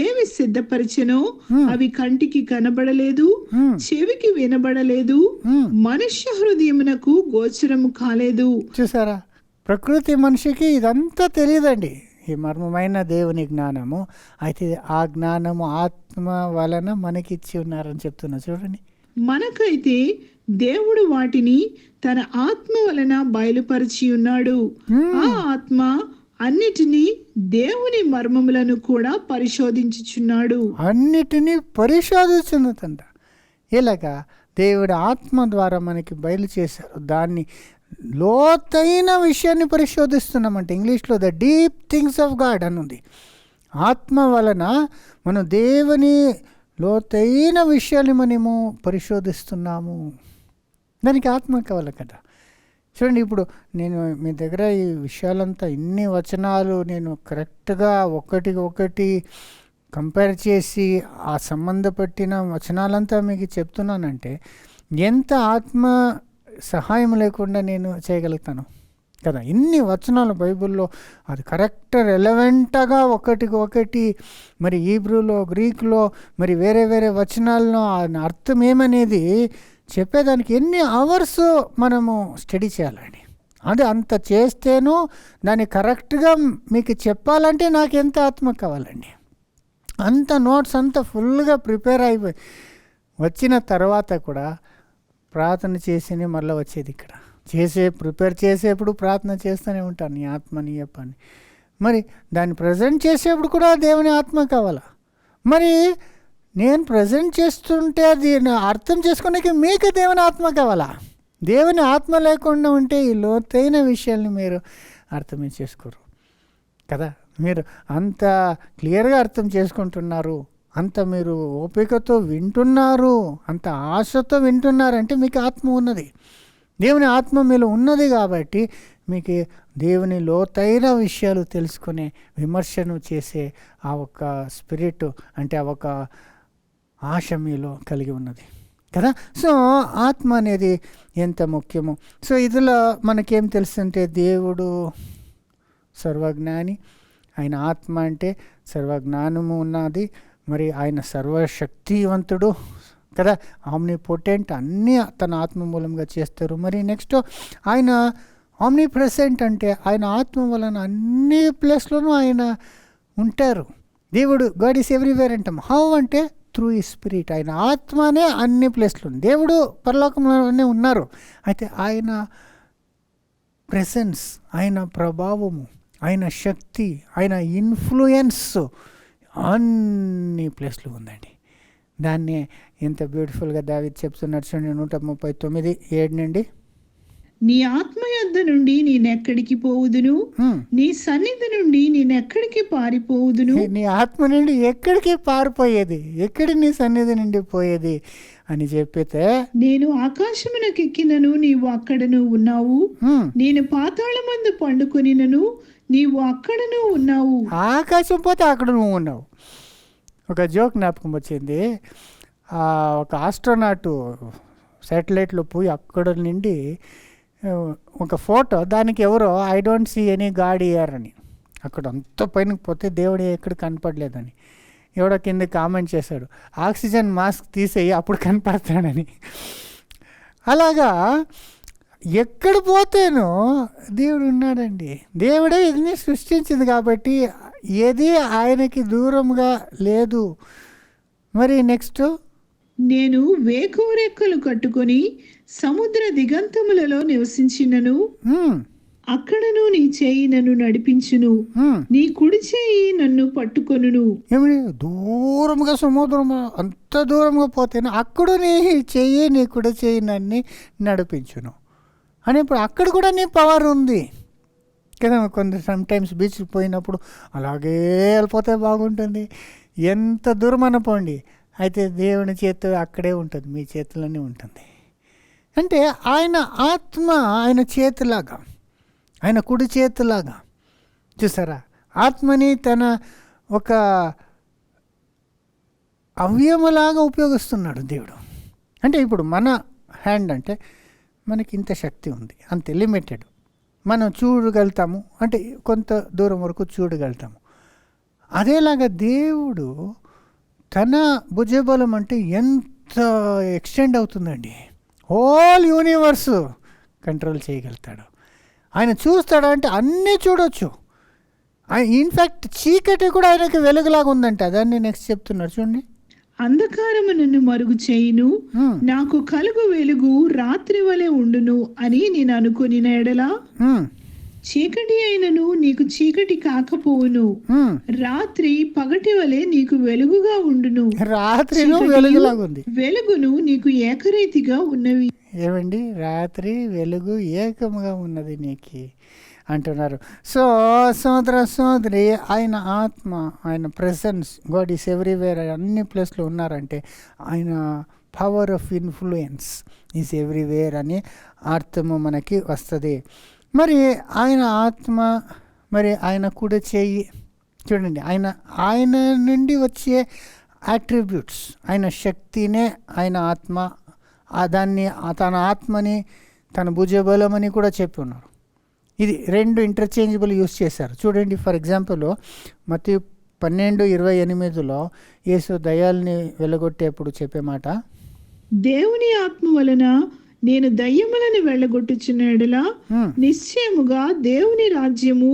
ఏవి సిద్ధపరిచెనో అవి కంటికి కనబడలేదు, చెవికి వినబడలేదు, మనుష్య హృదయమునకు గోచరము కాలేదు. చూసారా ప్రకృతి మనిషికి ఇదంతా తెలియదండి, ఈ మర్మమైన దేవుని జ్ఞానము. అయితే ఆ జ్ఞానము ఆత్మ వలన మనకిచ్చి ఉన్నారని చెప్తున్నా చూడండి. మనకైతే దేవుడు వాటిని తన ఆత్మ వలన బయలుపరిచి ఉన్నాడు. ఆ ఆత్మ అన్నిటినీ దేవుని మర్మములను కూడా పరిశోధించుచున్నాడు. అన్నిటినీ పరిశోధించున్నదంట. ఇలాగా దేవుడి ఆత్మ ద్వారా మనకి బయలు చేశారు. దాన్ని లోతైన విషయాన్ని పరిశోధిస్తున్నామంటే ఇంగ్లీష్లో the deep things of God అని ఉంది. ఆత్మ వలన మనం దేవుని లోతైన విషయాన్ని మనము పరిశోధిస్తున్నాము. దానికి ఆత్మ కావాలి కదా. చూడండి ఇప్పుడు నేను మీ దగ్గర ఈ విషయాలంతా ఇన్ని వచనాలు నేను కరెక్ట్గా ఒకటి కంపేర్ చేసి ఆ సంబంధపట్టిన వచనాలంతా మీకు చెప్తున్నానంటే ఎంత ఆత్మ సహాయం లేకుండా నేను చేయగలుగుతాను కదా. ఇన్ని వచనాలు బైబిల్లో అది కరెక్ట్ రెలవెంట్గా ఒకటి మరి హీబ్రూలో గ్రీకులో మరి వేరే వేరే వచనాల్లో అర్థం ఏమనేది చెప్పేదానికి ఎన్ని అవర్స్ మనము స్టడీ చేయాలండి. అది అంత చేస్తేనూ దాన్ని కరెక్ట్గా మీకు చెప్పాలంటే నాకు ఎంత ఆత్మ కావాలండి. అంత నోట్స్ అంతా ఫుల్గా ప్రిపేర్ అయిపోయి వచ్చిన తర్వాత కూడా ప్రార్థన చేసి మళ్ళీ వచ్చేది ఇక్కడ ప్రిపేర్ చేసేప్పుడు ప్రార్థన చేస్తూనే ఉంటాను, నీ ఆత్మ నీ పని. మరి దాన్ని ప్రజెంట్ చేసేప్పుడు కూడా దేవుని ఆత్మ కావాలా? మరి నేను ప్రజెంట్ చేస్తుంటే అది అర్థం చేసుకునేకి మీకు దేవుని ఆత్మ కావాలా? దేవుని ఆత్మ లేకుండా ఉంటే ఈ లోతైన విషయాల్ని మీరు అర్థమే చేసుకోరు కదా. మీరు అంత క్లియర్గా అర్థం చేసుకుంటున్నారు, అంత మీరు ఓపికతో వింటున్నారు, అంత ఆశతో వింటున్నారంటే మీకు ఆత్మ ఉన్నది, దేవుని ఆత్మ మీలో ఉన్నది. కాబట్టి మీకు దేవుని లోతైన విషయాలు తెలుసుకునే విమర్శను చేసే ఆ ఒక స్పిరిట్ అంటే ఆ ఒక ఆశ మీలో కలిగి ఉన్నది కదా. సో ఆత్మ అనేది ఎంత ముఖ్యమో. సో ఇదిలో మనకేం తెలుస్తుంటే దేవుడు సర్వజ్ఞాని, ఆయన ఆత్మ అంటే సర్వజ్ఞానము ఉన్నది, మరి ఆయన సర్వశక్తివంతుడు కదా, ఆమ్నిపోటెంట్, అన్నీ తన ఆత్మ మూలంగా చేస్తారు. మరి నెక్స్ట్ ఆయన ఆమ్ని ప్రెసెంట్ అంటే ఆయన ఆత్మ వలన అన్ని ప్లేస్లోనూ ఆయన ఉంటారు. దేవుడు గాడ్ ఈస్ ఎవ్రీవేర్ అంటాం. హౌ అంటే త్రూ ఈ స్పిరిట్. ఆయన ఆత్మనే అన్ని ప్లేస్లో ఉంది. దేవుడు పరలోకంలోనే ఉన్నారు, అయితే ఆయన ప్రెసెన్స్, ఆయన ప్రభావము, ఆయన శక్తి, ఆయన ఇన్ఫ్లుయెన్స్ అన్ని ప్లేస్లో ఉందండి. దాన్ని ఎంత బ్యూటిఫుల్గా దావీదు చెప్తున్నాడు చూడండి, 139:7 నుండి. నీ ఆత్మ యొద్ద నుండి నేనెక్కడికి పోవుదును, నీ సన్నిధి నుండి నేనెక్కడికి పారిపోవుదును. నీ ఆత్మ నుండి ఎక్కడికి పారిపోయేది, ఎక్కడి నీ సన్నిధి నుండి పోయేది అని చెప్పితే, నేను ఆకాశమునకు ఎక్కినను నీవు అక్కడను ఉన్నావు, నేను పాతాళమందు పండుకొనినను నీవు అక్కడను ఉన్నావు. ఆకాశం పోతే అక్కడ నువ్వు ఉన్నావు. ఒక జోక్ జ్ఞాపకం వచ్చింది. ఒక ఆస్ట్రోనాట్ శాటిలైట్లో పోయి అక్కడ నుండి ఒక ఫోటో, దానికి ఎవరో I don't see any God here అని, అక్కడ అంత పైనకి పోతే దేవుడు ఎక్కడ కనపడలేదని ఎవడో కింద కామెంట్ చేశాడు, ఆక్సిజన్ మాస్క్ తీసేయి అప్పుడు కనపడతాడని. అలాగా ఎక్కడ పోతేనో దేవుడు ఉన్నాడండి. దేవుడే ఇది సృష్టించింది కాబట్టి ఏది ఆయనకి దూరంగా లేదు. మరి నెక్స్ట్, నేను వేకువరెక్కలు కట్టుకొని సముద్ర దిగంతములలో నివసించినను అక్కడను నీ చేయి నన్ను నడిపించును, నీ కుడి చేయి నన్ను పట్టుకొనును. ఏమిటి దూరంగా సముద్రం అంత దూరంగా పోతేనే అక్కడ నీ చెయ్యి, నీ కుడి చేయి నన్ను నడిపించును అని. ఇప్పుడు అక్కడ కూడా నీ పవర్ ఉంది కదా. కొంత సమ్టైమ్స్ బీచ్కి పోయినప్పుడు అలాగే వెళ్ళిపోతే బాగుంటుంది, ఎంత దూరం అనుకోండి, అయితే దేవుని చేతి అక్కడే ఉంటుంది, మీ చేతిలోనే ఉంటుంది. అంటే ఆయన ఆత్మ ఆయన చేతిలాగా, ఆయన కుడి చేతిలాగా, చూసారా, ఆత్మని తన ఒక అవయవలాగా ఉపయోగిస్తున్నాడు దేవుడు. అంటే ఇప్పుడు మన హ్యాండ్ అంటే మనకి ఇంత శక్తి ఉంది, అంత లిమిటెడ్, మనం చూడగలుగుతాము, అంటే కొంత దూరం వరకు చూడగలుగుతాము. అదేలాగా దేవుడు తన భుజబలం అంటే ఎంత ఎక్స్టెండ్ అవుతుందండి, హోల్ యూనివర్స్ కంట్రోల్ చేయగలుగుతాడు. ఆయన చూస్తాడు అంటే అన్నీ చూడొచ్చు. ఇన్ఫ్యాక్ట్ చీకటి కూడా ఆయనకి వెలుగులాగా ఉందంట. దాన్ని నెక్స్ట్ చెప్తున్నారు చూడండి. అంధకారము నన్ను మరుగు చేయును, నాకు కలుగు వెలుగు రాత్రి వలె ఉండును అని నేను అనుకుని ఎడలా, చీకటి అయినను నీకు చీకటి కాకపోవును, రాత్రి పగటి వలె నీకు వెలుగుగా ఉండును. రాత్రి వెలుగులాగా ఉంది, వెలుగును నీకు ఏకరీతిగా ఉన్నవి. ఏమండి, రాత్రి వెలుగు ఏకముగా ఉన్నది నీకు అంటున్నారు. సో సోదరి, ఆయన ఆత్మ, ఆయన ప్రెసెన్స్, గాడ్ ఈస్ ఎవ్రీవేర్, అన్ని ప్లేస్లో ఉన్నారంటే ఆయన power of influence is everywhere అని అర్థము మనకి వస్తుంది. మరి ఆయన ఆత్మ, మరి ఆయన కుడి చేయి చూడండి, ఆయన నుండి వచ్చే అట్రిబ్యూట్స్, ఆయన శక్తినే ఆయన ఆత్మ, దాన్ని తన ఆత్మని తన భుజబలమని కూడా చెప్పి ఉన్నారు. ఇది రెండు ఇంటర్చేంజబుల్ యూస్ చేశారు చూడండి. ఫర్ ఎగ్జాంపుల్ మత్తయి 12:28 యేసు దయ్యాల్ని వెళ్ళగొట్టేప్పుడు చెప్పే మాట, దేవుని ఆత్మ వలన నేను దయ్యములను వెళ్ళగొట్టుచున్న ఎడల నిశ్చయముగా దేవుని రాజ్యము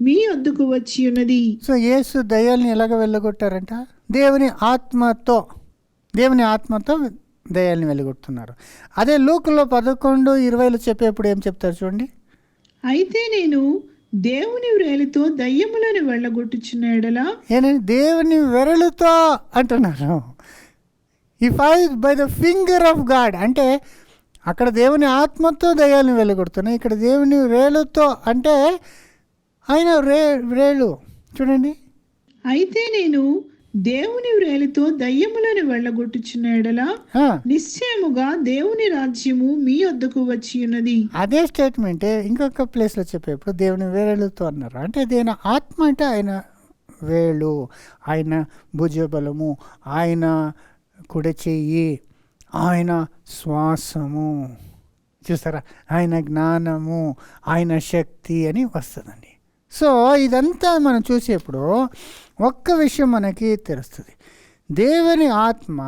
మీ వద్దకు వచ్చి ఉన్నది. సో యేసు దయ్యాల్ని ఎలాగ వెళ్ళగొట్టారంట? దేవుని ఆత్మతో దయ్యాల్ని వెళ్ళగొడుతున్నారు. అదే లూకులో 11:20 చెప్పేప్పుడు ఏం చెప్తారు చూడండి. అయితే నేను దేవుని వ్రేలితో దయ్యములను వెళ్ళగొట్టుచున్న ఎడల ఏంటంటే దేవుని వెరలుతో అంటున్నారు. If I by the finger of God అంటే అక్కడ దేవుని ఆత్మతో దయ్యాలను వెళ్ళగొడుతున్నాయి, ఇక్కడ దేవుని వేలుతో అంటే ఆయన వేలు చూడండి. అయితే నేను దేవుని వ్రేలితో దయ్యములను వెళ్ళగొట్టుచున్న ఎడల నిశ్చయముగా దేవుని రాజ్యము మీ వద్దకు వచ్చి ఉన్నది. అదే స్టేట్మెంటే ఇంకొక ప్లేస్లో చెప్పేప్పుడు దేవుని వేలుతో అన్నారు. అంటే దేని ఆత్మ అంటే ఆయన వేలు, ఆయన భుజబలము, ఆయన కుడి చెయ్యి, ఆయన శ్వాసము, చూసారా, ఆయన జ్ఞానము, ఆయన శక్తి అని వస్తుందండి. సో ఇదంతా మనం చూసేప్పుడు ఒక్క విషయం మనకి తెలుస్తుంది. దేవుని ఆత్మ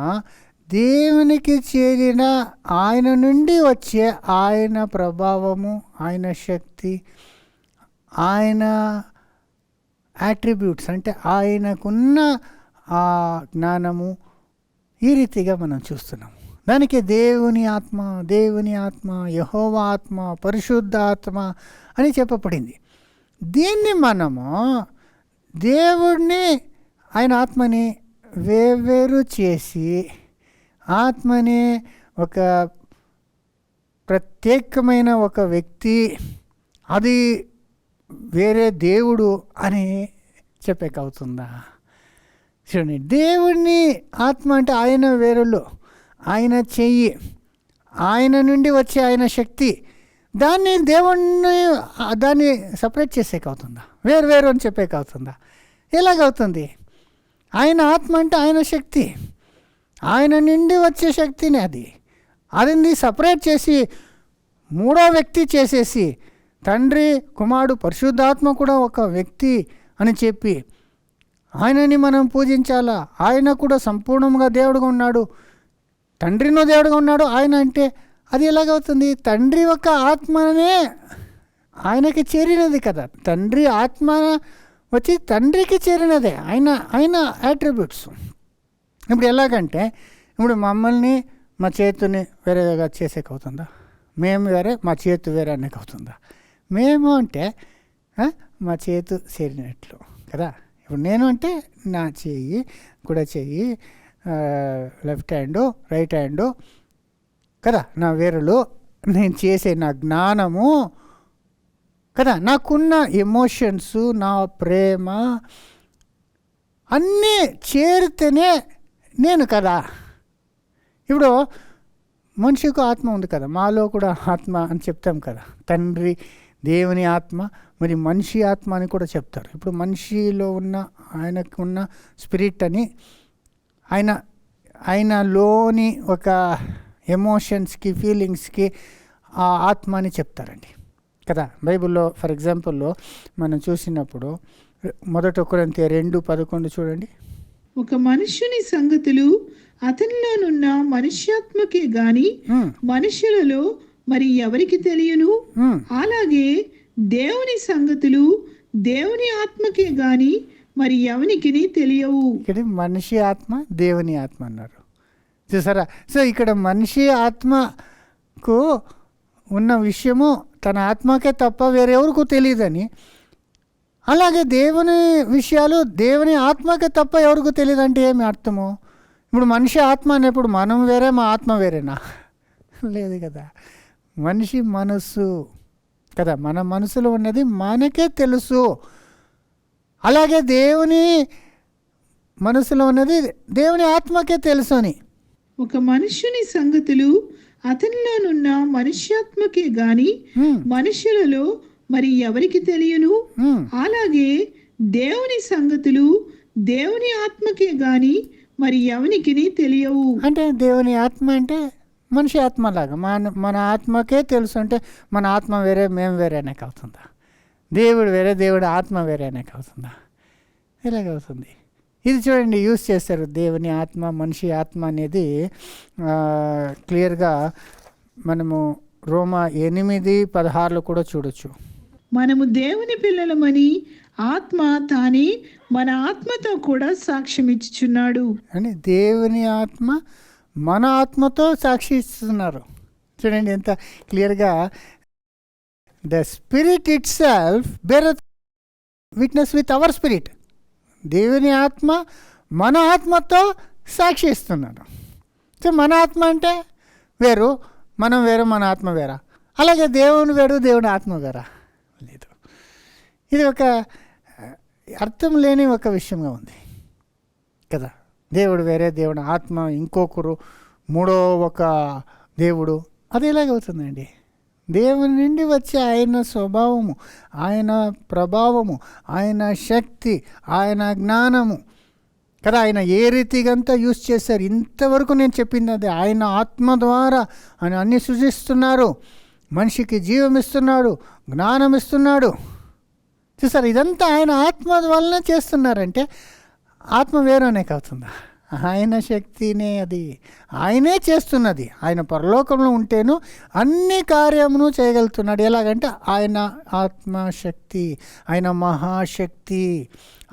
దేవునికి చేరిన ఆయన నుండి వచ్చే ఆయన ప్రభావము, ఆయన శక్తి, ఆయన యాట్రిబ్యూట్స్ అంటే ఆయనకున్న ఆ జ్ఞానము, ఈ రీతిగా మనం చూస్తున్నాము. దానికి దేవుని ఆత్మ, దేవుని ఆత్మ, యెహోవా ఆత్మ, పరిశుద్ధ ఆత్మ అని చెప్పబడింది. దీన్ని మనము దేవుడిని, ఆయన ఆత్మని వేవేరు చేసి ఆత్మని ఒక ప్రత్యేకమైన ఒక వ్యక్తి, అది వేరే దేవుడు అని చెప్పేకవుతుందా? చూడండి, దేవుడిని ఆత్మ అంటే ఆయన వేరులో, ఆయన చెయ్యి, ఆయన నుండి వచ్చే ఆయన శక్తి, దాన్ని దేవుణ్ణి దాన్ని సపరేట్ చేసేకవుతుందా? వేరు అని చెప్పేకవుతుందా? ఎలాగవుతుంది? ఆయన ఆత్మ అంటే ఆయన శక్తి, ఆయన నుండి వచ్చే శక్తిని అది సపరేట్ చేసి మూడో వ్యక్తి చేసేసి తండ్రి, కుమారుడు, పరిశుద్ధాత్మ కూడా ఒక వ్యక్తి అని చెప్పి ఆయనని మనం పూజించాలా. ఆయన కూడా సంపూర్ణంగా దేవుడుగా ఉన్నాడు, తండ్రినో దేవుడుగా ఉన్నాడు ఆయన అంటే అది ఎలాగవుతుంది? తండ్రి యొక్క ఆత్మనే ఆయనకి చేరినది కదా. తండ్రి ఆత్మ వచ్చి తండ్రికి చేరినదే ఆయన యాట్రిబ్యూట్స్. ఇప్పుడు ఎలాగంటే, ఇప్పుడు మమ్మల్ని మా చేతుని వేరేగా చేసేకవుతుందా? మేము వేరే, మా చేతు వేరే అనేకవుతుందా? మేము అంటే మా చేతు చేరినట్లు కదా. ఇప్పుడు నేను అంటే నా చెయ్యి, కుడి చెయ్యి, లెఫ్ట్ హ్యాండు, రైట్ హ్యాండు కదా, నా వేరులు, నేను చేసే నా జ్ఞానము కదా, నాకున్న ఎమోషన్స్, నా ప్రేమ అన్నీ చేరితేనే నేను కదా. ఇప్పుడు మనిషికి ఆత్మ ఉంది కదా, మాలో కూడా ఆత్మ అని చెప్తాం కదా. తండ్రి దేవుని ఆత్మ, మరి మనిషి ఆత్మ అని కూడా చెప్తారు. ఇప్పుడు మనిషిలో ఉన్న ఆయనకు ఉన్న స్పిరిట్ అని ఆయనలోని ఒక ఎమోషన్స్కి, ఫీలింగ్స్కి ఆ ఆత్మ అని చెప్తారండి కదా. బైబిల్లో ఫర్ ఎగ్జాంపుల్లో మనం చూసినప్పుడు 1 కొరింథీ 2:11 చూడండి. ఒక మనుష్యుని సంగతులు అతనిలోనున్న మనుష్యాత్మకే గాని మనుషులలో మరి ఎవరికి తెలియను, అలాగే దేవుని సంగతులు దేవుని ఆత్మకే గాని మరి ఎవనికి తెలియవు. ఇక్కడ మనిషి ఆత్మ, దేవుని ఆత్మ అన్నారు, చూసారా. సో ఇక్కడ మనిషి ఆత్మకు ఉన్న విషయము తన ఆత్మకే తప్ప వేరెవరికి తెలియదని, అలాగే దేవుని విషయాలు దేవుని ఆత్మకే తప్ప ఎవరికి తెలియదు అంటే ఏమి అర్థము? ఇప్పుడు మనిషి ఆత్మ అనేప్పుడు మనం వేరే, మా ఆత్మ వేరేనా? లేదు కదా. మనిషి మనసు కదా, మన మనసులో ఉన్నది మనకే తెలుసు. అలాగే దేవుని మనసులో ఉన్నది దేవుని ఆత్మకే తెలుసు అని. ఒక మనుష్యుని సంగతులు అతనిలోనున్న మనుష్యాత్మకే గాని మనుషులలో మరి ఎవరికి తెలియను, అలాగే దేవుని సంగతులు దేవుని ఆత్మకే గాని మరి ఎవనికి తెలియవు. అంటే దేవుని ఆత్మ అంటే మనిషి ఆత్మలాగా మన ఆత్మకే తెలుసు అంటే మన ఆత్మ వేరే, మేము వేరే అనేక అవుతుందా? దేవుడు వేరే, దేవుడు ఆత్మ వేరే అనేక అవుతుందా? ఎలాగవుతుంది? ఇది చూడండి, యూజ్ చేస్తారు దేవుని ఆత్మ, మనిషి ఆత్మ అనేది క్లియర్గా మనము రోమా 8:16 కూడా చూడొచ్చు. మనము దేవుని పిల్లలమని ఆత్మ తానే మన ఆత్మతో కూడా సాక్ష్యం ఇచ్చుచున్నాడు అని దేవుని ఆత్మ మన ఆత్మతో సాక్షి ఇస్తున్నారు. చూడండి ఎంత క్లియర్గా, the spirit itself beareth witness with our spirit. దేవుని ఆత్మ మన ఆత్మతో సాక్షి ఇస్తున్నాడు. సో మన ఆత్మ అంటే వేరు, మనం వేరు, మన ఆత్మ వేరా? అలాగే దేవుని వేరు, దేవుని ఆత్మ వేరా? లేదు. ఇది ఒక అర్థం లేని ఒక విషయంగా ఉంది కదా. దేవుడు వేరే, దేవుని ఆత్మ ఇంకొకరు, మూడో ఒక దేవుడు, అది ఎలాగవుతుందండి? దేవుని నుండి వచ్చే ఆయన స్వభావము, ఆయన ప్రభావము, ఆయన శక్తి, ఆయన జ్ఞానము కదా, ఆయన ఏ రీతిగంతా యూజ్ చేశారు. ఇంతవరకు నేను చెప్పింది అది. ఆయన ఆత్మ ద్వారా ఆయన అన్ని సృజిస్తున్నారు, మనిషికి జీవం ఇస్తున్నాడు, జ్ఞానం ఇస్తున్నాడు. చూసారు, ఇదంతా ఆయన ఆత్మ వల్లనే చేస్తున్నారంటే ఆత్మ వేరేనే అవుతుందా? ఆయన శక్తినే అది, ఆయనే చేస్తున్నది. ఆయన పరలోకంలో ఉంటేను అన్ని కార్యమును చేయగలుగుతున్నాడు. ఎలాగంటే ఆయన ఆత్మశక్తి, ఆయన మహాశక్తి,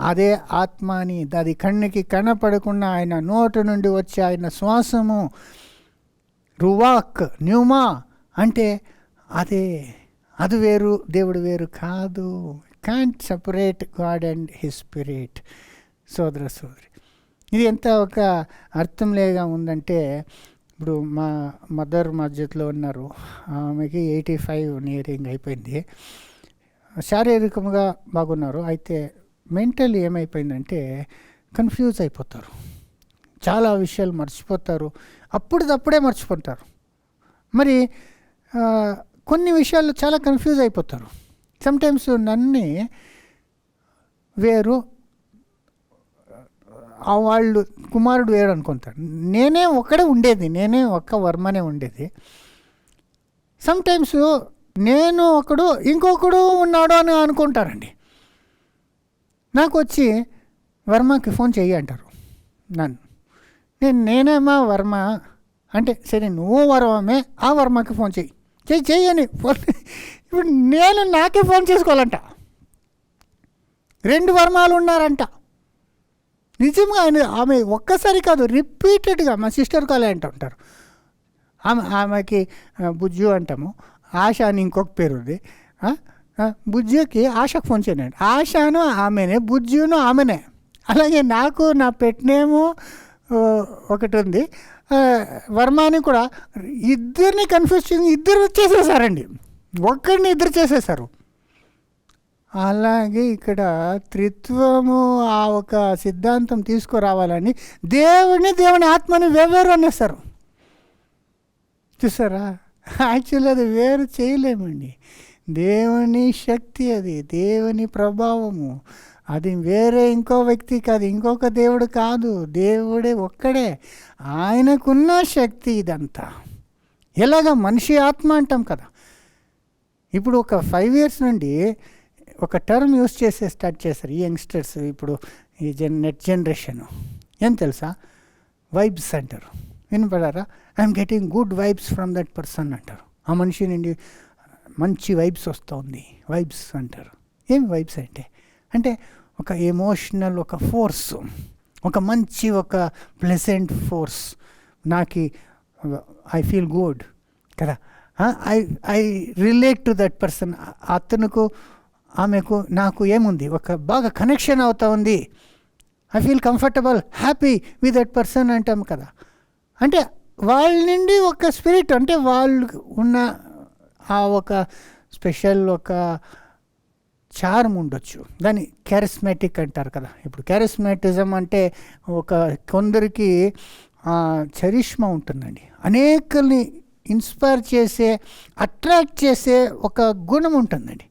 అదే ఆత్మ అని, అది కన్నుకి కనపడకుండా ఆయన నోటి నుండి వచ్చే ఆయన శ్వాసము, రువాక్ న్యూమా అంటే అదే. అది వేరు, దేవుడు వేరు కాదు. Can't separate God and his spirit. సోదర సోదరి, ఇది ఎంత ఒక అర్థం లేగా ఉందంటే, ఇప్పుడు మా మదర్ మధ్యలో ఉన్నారు, ఆమెకి 85 నియరింగ్ అయిపోయింది. శారీరకంగా బాగున్నారు, అయితే మెంటల్ ఏమైపోయిందంటే కన్ఫ్యూజ్ అయిపోతారు, చాలా విషయాలు మర్చిపోతారు, అప్పుడే మర్చిపోతారు. మరి కొన్ని విషయాలు చాలా కన్ఫ్యూజ్ అయిపోతారు. సమ్టైమ్స్ నన్ను వేరు, వాళ్ళు కుమారుడు వేరు అనుకుంటారు. నేనే ఒక్క వర్మనే ఉండేది. సమ్టైమ్స్ నేను ఒకడు ఇంకొకడు ఉన్నాడు అని అనుకుంటారండి. నాకు వచ్చి వర్మకి ఫోన్ చెయ్యి అంటారు నన్ను. నేనేమా వర్మ అంటే, సరే నువ్వు వర్మమే, ఆ వర్మకి ఫోన్ చెయ్యి అని ఫోన్. ఇప్పుడు నేను నాకే ఫోన్ చేసుకోవాలంట. 2 వర్మాలు ఉన్నారంట. నిజంగా ఆమె ఒక్కసారి కాదు, రిపీటెడ్గా మా సిస్టర్ కాలే అంటుంటారు. ఆమెకి బుజ్జు అంటాము, ఆశ అని ఇంకొక పేరు ఉంది. బుజ్జుకి ఆశకు ఫోన్ చేయండి. ఆశను ఆమెనే, బుజ్జును ఆమెనే. అలాగే నాకు నా పెట్టినేమో ఒకటి ఉంది, వర్మాని కూడా. ఇద్దరిని కన్ఫ్యూజ్ చేసి ఇద్దరు చేసేసారండి, ఒక్కడిని ఇద్దరు చేసేసారు. అలాగే ఇక్కడ త్రిత్వము ఆ ఒక సిద్ధాంతం తీసుకురావాలని దేవుని ఆత్మని వేరు అనేస్తారు. చూసారా, యాక్చువల్లీ అది వేరు చేయలేమండి. దేవుని శక్తి, అది దేవుని ప్రభావము, అది వేరే ఇంకో వ్యక్తి కాదు, ఇంకొక దేవుడు కాదు, దేవుడే ఒక్కడే. ఆయనకున్న శక్తి ఇదంతా. ఎలాగా మనిషి ఆత్మ అంటాం కదా. ఇప్పుడు ఒక 5 years నుండి ఒక టర్మ్ యూస్ చేసే స్టార్ట్ చేస్తారు ఈ యంగ్స్టర్స్. ఇప్పుడు ఈ నెట్ జనరేషన్ ఏం తెలుసా, వైబ్స్ అంటారు. వినపడారా? I'm getting good vibes from that person అంటారు. ఆ మనిషి నుండి మంచి వైబ్స్ వస్తుంది, వైబ్స్ అంటారు. ఏం వైబ్స్ అంటే ఒక ఎమోషనల్ ఒక ఫోర్స్, ఒక మంచి ఒక ప్లెజెంట్ ఫోర్స్. నాకు ఐ ఫీల్ గుడ్ కదా, I relate to that person. అతనుకు ఆమెకు నాకు ఏముంది, ఒక బాగా కనెక్షన్ అవుతా ఉంది. I feel comfortable, happy with that person అంటాం కదా. అంటే వాళ్ళ నుండి ఒక స్పిరిట్, అంటే వాళ్ళు ఉన్న ఆ ఒక స్పెషల్ ఒక చార్మ్ ఉండొచ్చు. దాన్ని క్యారిస్మాటిక్ అంటారు కదా. ఇప్పుడు క్యారిస్మాటిజం అంటే ఒక కొందరికి చరిష్మా ఉంటుందండి, అనేకల్ని ఇన్స్పైర్ చేసే, అట్రాక్ట్ చేసే ఒక గుణం ఉంటుందండి.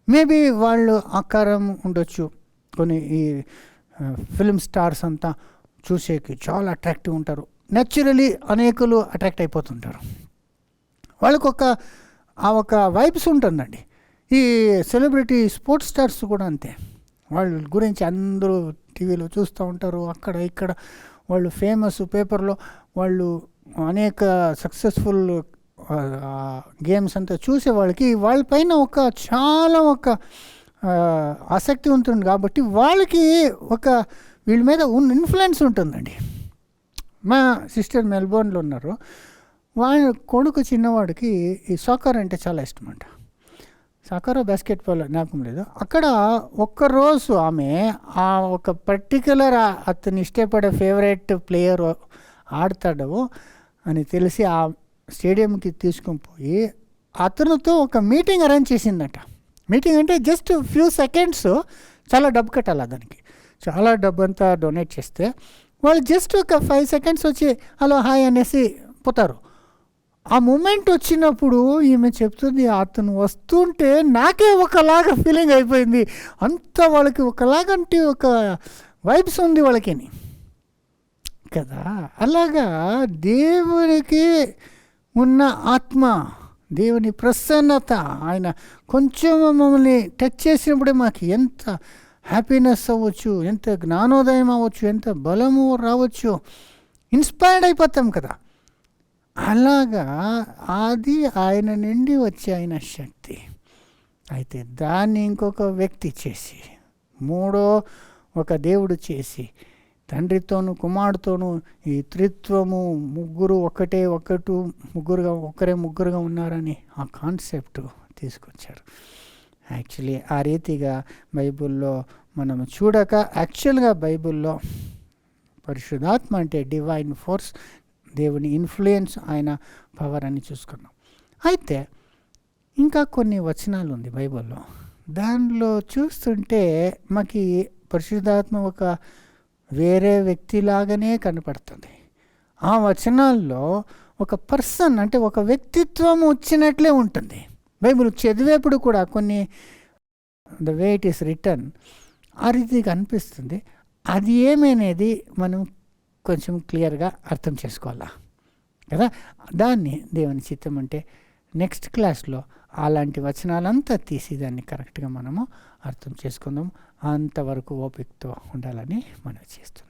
మేబీ వాళ్ళు ఆకారం ఉండొచ్చు. కొన్ని ఈ ఫిల్మ్ స్టార్స్ అంతా చూసేకి చాలా అట్రాక్టివ్ ఉంటారు. న్యాచురలీ అనేకులు అట్రాక్ట్ అయిపోతుంటారు. వాళ్ళకు ఒక వైబ్స్ ఉంటుందండి. ఈ సెలబ్రిటీ స్పోర్ట్స్ స్టార్స్ కూడా అంతే. వాళ్ళ గురించి అందరూ టీవీలో చూస్తూ ఉంటారు, అక్కడ ఇక్కడ వాళ్ళు ఫేమస్, పేపర్లో వాళ్ళు అనేక సక్సెస్ఫుల్ గేమ్స్ అంతా చూసే వాళ్ళపైన చాలా ఆసక్తి ఉంటుంది. కాబట్టి వాళ్ళకి వీళ్ళ మీద ఇన్ఫ్లుయెన్స్ ఉంటుందండి. మా సిస్టర్ మెల్బోర్న్లో ఉన్నారు. వాళ్ళ కొడుకు చిన్నవాడికి ఈ సాకర్ అంటే చాలా ఇష్టం అంట. సాకర్ బాస్కెట్బాల్ జ్ఞాపకం లేదు. అక్కడ ఒక్కరోజు ఆమె ఆ ఒక పర్టిక్యులర్ అతను ఇష్టపడే ఫేవరెట్ ప్లేయర్ ఆడతాడు అని తెలిసి ఆ స్టేడియంకి తీసుకొని పోయి అతనితో ఒక మీటింగ్ అరేంజ్ చేసిందట. మీటింగ్ అంటే జస్ట్ ఫ్యూ సెకండ్స్, చాలా డబ్బు కట్టాలి దానికి. చాలా డబ్బు అంతా డొనేట్ చేస్తే వాళ్ళు జస్ట్ ఒక 5 seconds వచ్చి హలో హాయ్ అనేసి పోతారు. ఆ మూమెంట్ వచ్చినప్పుడు ఈమె చెప్తుంది, అతను వస్తుంటే నాకే ఒకలాగా ఫీలింగ్ అయిపోయింది. అంత వాళ్ళకి ఒకలాగంటే ఒక వైబ్స్ ఉంది వాళ్ళకి కదా. అలాగా దేవునికి ఉన్న ఆత్మ, దేవుని ప్రసన్నత, ఆయన కొంచెం మమ్మల్ని టచ్ చేసినప్పుడే మాకు ఎంత హ్యాపీనెస్ అవ్వచ్చు, ఎంత జ్ఞానోదయం అవ్వచ్చు, ఎంత బలము రావచ్చు, ఇన్స్పైర్డ్ అయిపోతాం కదా. అలాగా అది ఆయన నుండి వచ్చే ఆయన శక్తి. అయితే దాన్ని ఇంకొక వ్యక్తి చేసి, మూడో ఒక దేవుడు చేసి, తండ్రితోనూ కుమారుడితోనూ ఈ త్రిత్వము, ముగ్గురు ముగ్గురుగా ఉన్నారని ఆ కాన్సెప్ట్ తీసుకొచ్చారు. యాక్చువల్లీ ఆ రీతిగా బైబిల్లో మనం చూడక, యాక్చువల్గా బైబిల్లో పరిశుద్ధాత్మ అంటే డివైన్ ఫోర్స్, దేవుని ఇన్ఫ్లుయెన్స్, ఆయన పవర్ అని చూసుకున్నాం. అయితే ఇంకా కొన్ని వచనాలు ఉంది బైబిల్లో. దానిలో చూస్తుంటే మాకు పరిశుద్ధాత్మ ఒక వేరే వ్యక్తిలాగానే కనపడుతుంది. ఆ వచనాల్లో ఒక పర్సన్ అంటే ఒక వ్యక్తిత్వం వచ్చినట్లే ఉంటుంది. బైబిల్ చదివేప్పుడు కూడా కొన్ని the way it is return ఆ రీతిగా అనిపిస్తుంది. అది ఏమనేది మనం కొంచెం క్లియర్గా అర్థం చేసుకోవాలా కదా. దాన్ని దేవుని చిత్తం అంటే నెక్స్ట్ క్లాస్లో అలాంటి వచనాలంతా తీసి దాన్ని కరెక్ట్గా మనము అర్థం చేసుకుందాం. అంతవరకు ఓపికతో ఉండాలని మనం చేస్తున్నాం.